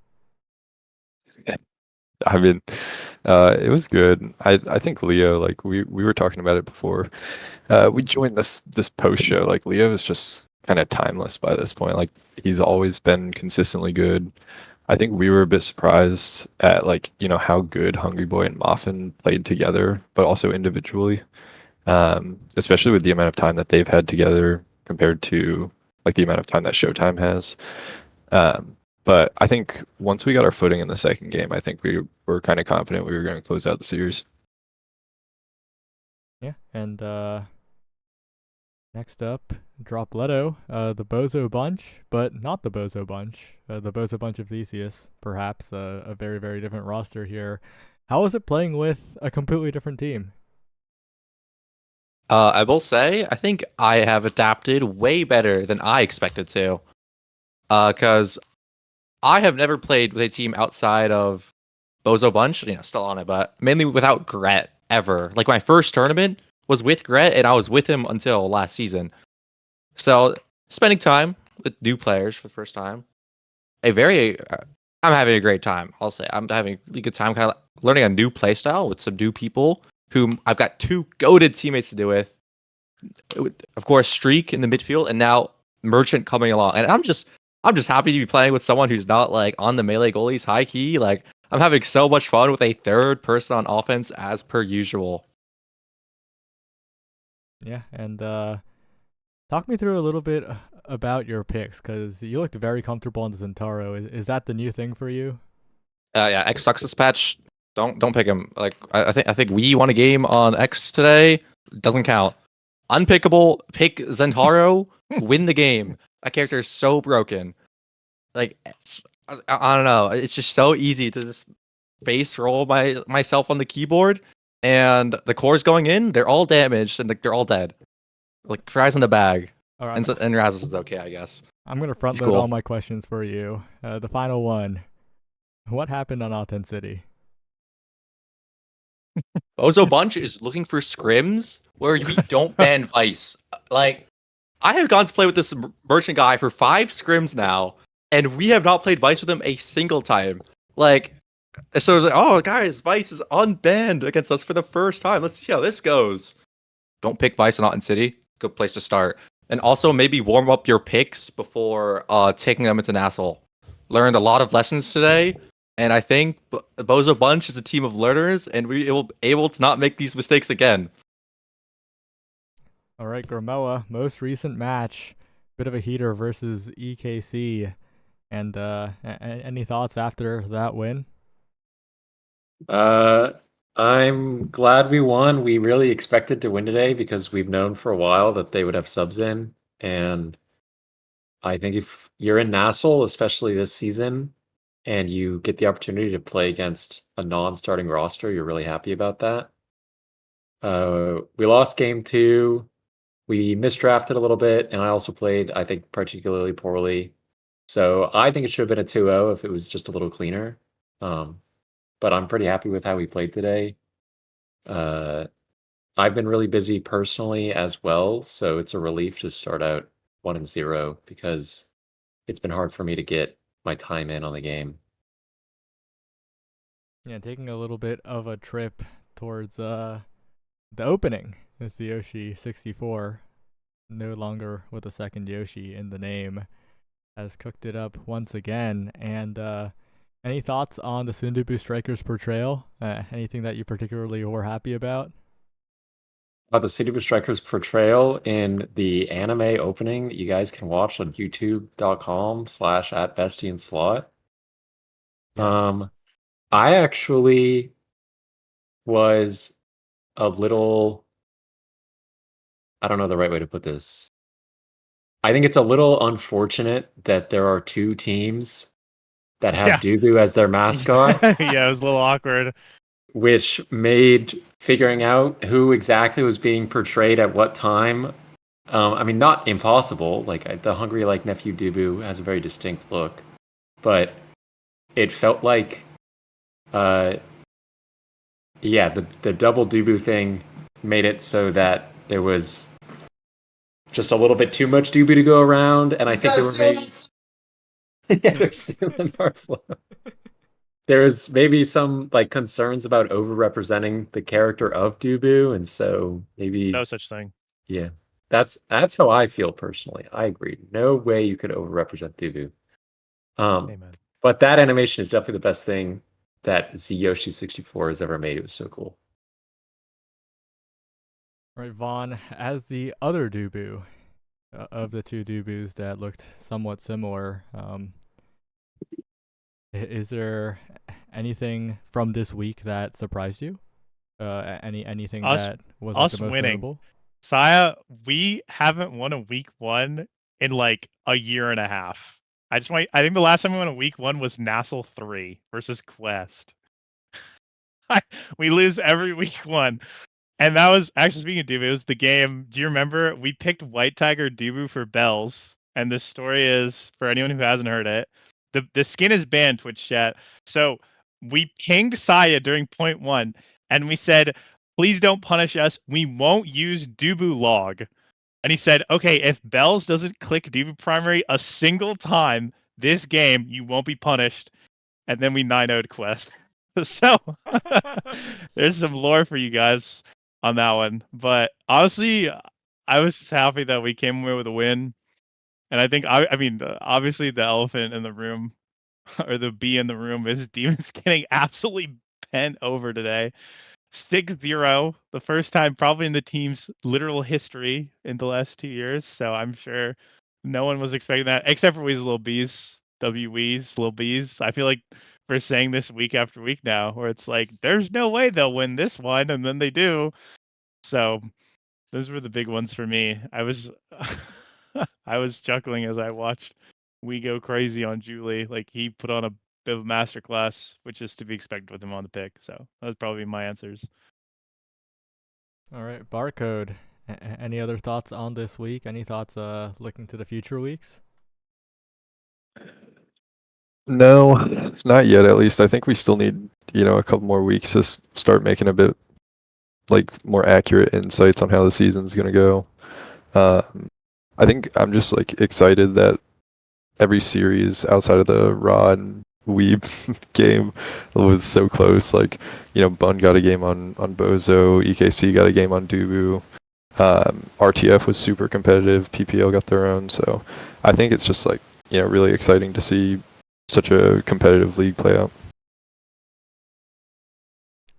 I mean, it was good. I think Leo, like we were talking about it before. We joined this post show. Like Leo is just kind of timeless by this point. Like he's always been consistently good. I think we were a bit surprised at like, you know, how good Hungry Boy and Moffin played together, but also individually. Especially with the amount of time that they've had together compared to like the amount of time that Showtime has. But I think once we got our footing in the second game, I think we were kind of confident we were going to close out the series. Yeah, and next up, Dropletto, the Bozo Bunch, but not the Bozo Bunch, the Bozo Bunch of Theseus, perhaps a very, very different roster here. How was it playing with a completely different team? I will say, I think I have adapted way better than I expected to. Because I have never played with a team outside of Bozo Bunch, still on it, but mainly without Gret ever. Like my first tournament was with Gret, and I was with him until last season. So spending time with new players for the first time, I'm having a great time. I'll say I'm having a really good time, kind of learning a new playstyle with some new people whom I've got two goated teammates to do with. Of course, Streak in the midfield, and now Merchant coming along, and I'm just happy to be playing with someone who's not like on the melee goalies high key. Like I'm having so much fun with a third person on offense as per usual. Yeah, and talk me through a little bit about your picks, because you looked very comfortable on the Centauro. Is that the new thing for you? Yeah, X sucks this patch. Don't pick him. Like I think we won a game on X today. Doesn't count. Unpickable. Pick Zentaro. Win the game. That character is so broken. Like I don't know. It's just so easy to just face roll myself on the keyboard, and the cores going in. They're all damaged and they're all dead. Like fries in the bag. All right, And Razz is okay, I guess. I'm gonna front load all my questions for you. The final one. What happened on Authenticity? Bozo Bunch is looking for scrims where we don't ban Vice. Like, I have gone to play with this merchant guy for 5 scrims now, and we have not played Vice with him a single time. Like, so it's like, oh, guys, Vice is unbanned against us for the first time. Let's see how this goes. Don't pick Vice in Autumn City. Good place to start. And also maybe warm up your picks before taking them into NASL. Learned a lot of lessons today. And I think Bozo Bunch is a team of learners, and we will be able to not make these mistakes again. All right, Gramoa, most recent match, bit of a heater versus EKC, and any thoughts after that win? I'm glad we won. We really expected to win today because we've known for a while that they would have subs in, and I think if you're in NASL, especially this season, and you get the opportunity to play against a non-starting roster, you're really happy about that. We lost game 2. We misdrafted a little bit, and I also played, I think, particularly poorly. So I think it should have been a 2-0 if it was just a little cleaner. But I'm pretty happy with how we played today. I've been really busy personally as well, so it's a relief to start out 1-0 because it's been hard for me to get my time in on the game. Yeah, taking a little bit of a trip towards the opening. It's the Yoshi 64, no longer with a second Yoshi in the name, has cooked it up once again. And any thoughts on the Soondubu Strikers portrayal? Anything that you particularly were happy about? The Soondubu Strikers portrayal in the anime opening that you guys can watch on youtube.com/@bestieandslot. Yeah. I actually was a little, I don't know the right way to put this. I think it's a little unfortunate that there are two teams that have Yeah. DUBU as their mascot, Yeah, it was a little awkward. which made figuring out who exactly was being portrayed at what time. I mean, not impossible. Like the Hungry Like Nephew DUBU has a very distinct look, but it felt like, yeah, the double DUBU thing made it so that there was just a little bit too much DUBU to go around, and I think there were maybe yeah, they're stealing our flow. There was maybe some like concerns about overrepresenting the character of DUBU, and so maybe No such thing. yeah, that's how I feel personally. I agree. No way you could overrepresent DUBU. Amen. But that animation is definitely the best thing that Z Yoshi 64 has ever made. It was so cool. Right, Vaughn, as the other DUBU of the two DUBUs that looked somewhat similar, is there anything from this week that surprised you? Anything that was like the most winning. notable? Saya, we haven't won a week 1 in like a year and a half. I think the last time we won a week 1 was NASL 3 versus Quest. We lose every week 1. And that was actually, speaking of DUBU, it was the game. Do you remember we picked White Tiger DUBU for Bells? And the story is, for anyone who hasn't heard it, the skin is banned, Twitch chat. So we pinged Saya during point 1, and we said, please don't punish us. We won't use DUBU log. And he said, okay, if Bells doesn't click DUBU primary a single time this game, you won't be punished. And then we 9-0'd Quest. So there's some lore for you guys on that one. But honestly, I was happy that we came away with a win. And I think, I mean, obviously the elephant in the room, or the bee in the room, is Demons getting absolutely bent over today. 6-0, the first time probably in the team's literal history in the last 2 years. So I'm sure no one was expecting that, except for Wee's Little Bees, WWe's Little Bees. I feel like we're saying this week after week now, where it's like, there's no way they'll win this one, and then they do. So those were the big ones for me. I was I was chuckling as I watched We go crazy on Julie. Like, he put on a bit of a masterclass, which is to be expected with him on the pick. So that was probably my answers. All right, Barcode. Any other thoughts on this week? Any thoughts looking to the future weeks? No, not yet. At least I think we still need a couple more weeks to start making a bit like more accurate insights on how the season's gonna go. I think I'm just like excited that every series outside of the Rod and Weeb game was so close. Like, Bun got a game on Bozo, EKC got a game on DUBU. RTF was super competitive. PPL got their own. So I think it's just like, really exciting to see such a competitive league play out.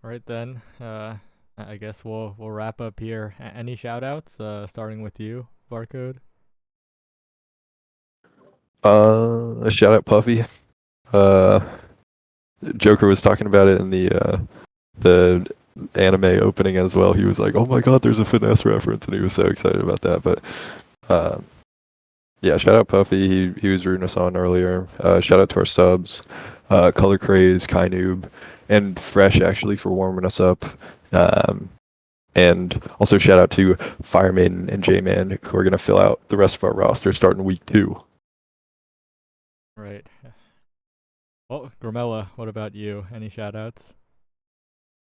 All right then. I guess we'll wrap up here. Any shout outs? Starting with you, Barcode. A shout out Puffy. Joker was talking about it in the anime opening as well. He was like, "Oh my god, there's a finesse reference," and he was so excited about that. But yeah, shout out Puffy. He was rooting us on earlier. Shout out to our subs, Color Craze, Kai Noob, and Fresh actually for warming us up. And also shout out to Fire Maiden and J-Man, who are going to fill out the rest of our roster starting week 2. Right. Well, Gramella, what about you? Any shout outs?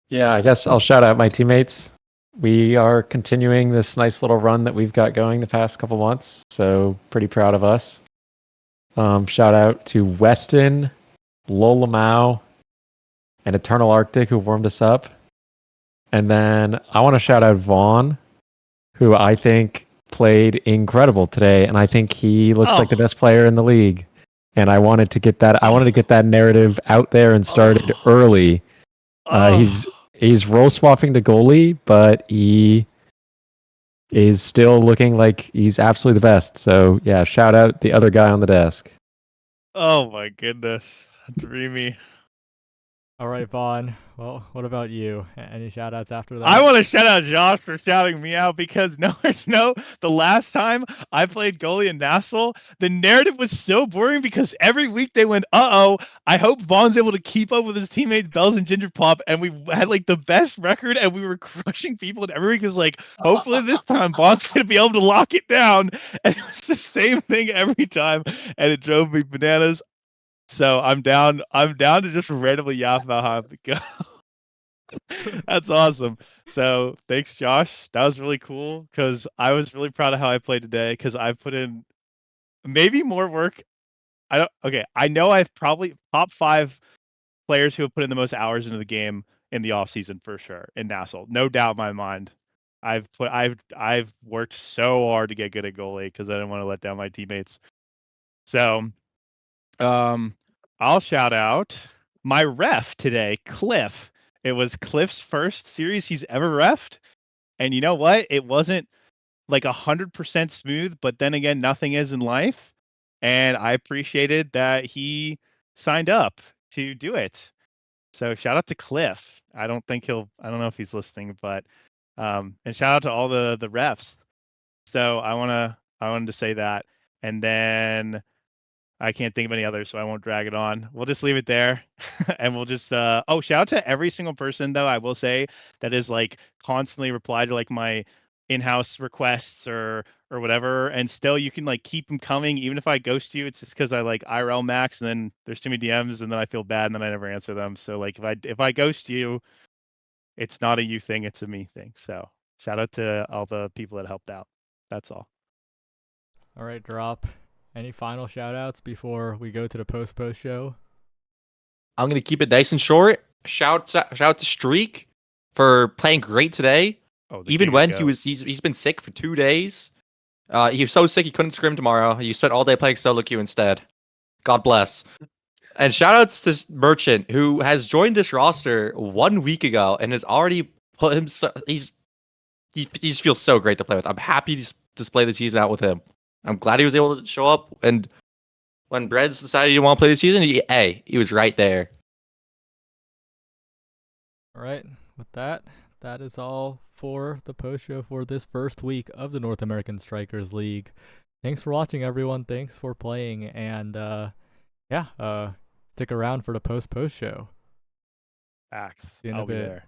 Yeah, I guess I'll shout out my teammates. We are continuing this nice little run that we've got going the past couple months, so pretty proud of us. Shout out to Weston, Lola Mao, and Eternal Arctic who warmed us up. And then I want to shout out Vaughn, who I think played incredible today, and I think he looks like the best player in the league. And I wanted to get that narrative out there and started early. He's role swapping to goalie, but he is still looking like he's absolutely the best. So yeah, shout out the other guy on the desk. Oh my goodness. Dreamy. All right, Vaughn. Well, what about you? Any shout outs after that? I want to shout out Josh for shouting me out because the last time I played goalie in NASL, the narrative was so boring because every week they went, I hope Vaughn's able to keep up with his teammates Bells and Ginger Pop, and we had like the best record and we were crushing people, and every week was like, hopefully this time Vaughn's going to be able to lock it down. And it was the same thing every time, and it drove me bananas. So I'm down to just randomly yap about how I'm go. That's awesome. So thanks, Josh. That was really cool because I was really proud of how I played today because I put in maybe more work. I know I've probably top 5 players who have put in the most hours into the game in the off season for sure in NASL. No doubt in my mind. I've worked so hard to get good at goalie because I didn't want to let down my teammates. So I'll shout out my ref today, Cliff. It was Cliff's first series he's ever refed. And you know what? It wasn't like 100% smooth, but then again, nothing is in life. And I appreciated that he signed up to do it. So shout out to Cliff. I don't know if he's listening, but and shout out to all the refs. So I wanted to say that. And then I can't think of any others, so I won't drag it on. We'll just leave it there. And we'll just shout out to every single person though, I will say, that is like constantly reply to like my in-house requests or whatever, and still you can like keep them coming even if I ghost you. It's just because I like IRL max and then there's too many DMs and then I feel bad and then I never answer them. So like if I ghost you, it's not a you thing, it's a me thing. So shout out to all the people that helped out. That's all. All right, Drop. Any final shout outs before we go to the post show? I'm gonna keep it nice and short. Shout out to Streak for playing great today. Even when he's been sick for 2 days. He was so sick he couldn't scrim tomorrow. He spent all day playing solo queue instead. God bless. And shout outs to Merchant, who has joined this roster 1 week ago and has already put him. He just feels so great to play with. I'm happy to display the season out with him. I'm glad he was able to show up. And when Breads decided he didn't want to play the season, he was right there. All right. With that is all for the post show for this first week of the North American Strikers League. Thanks for watching, everyone. Thanks for playing, and stick around for the post show. Facts. See you in a bit.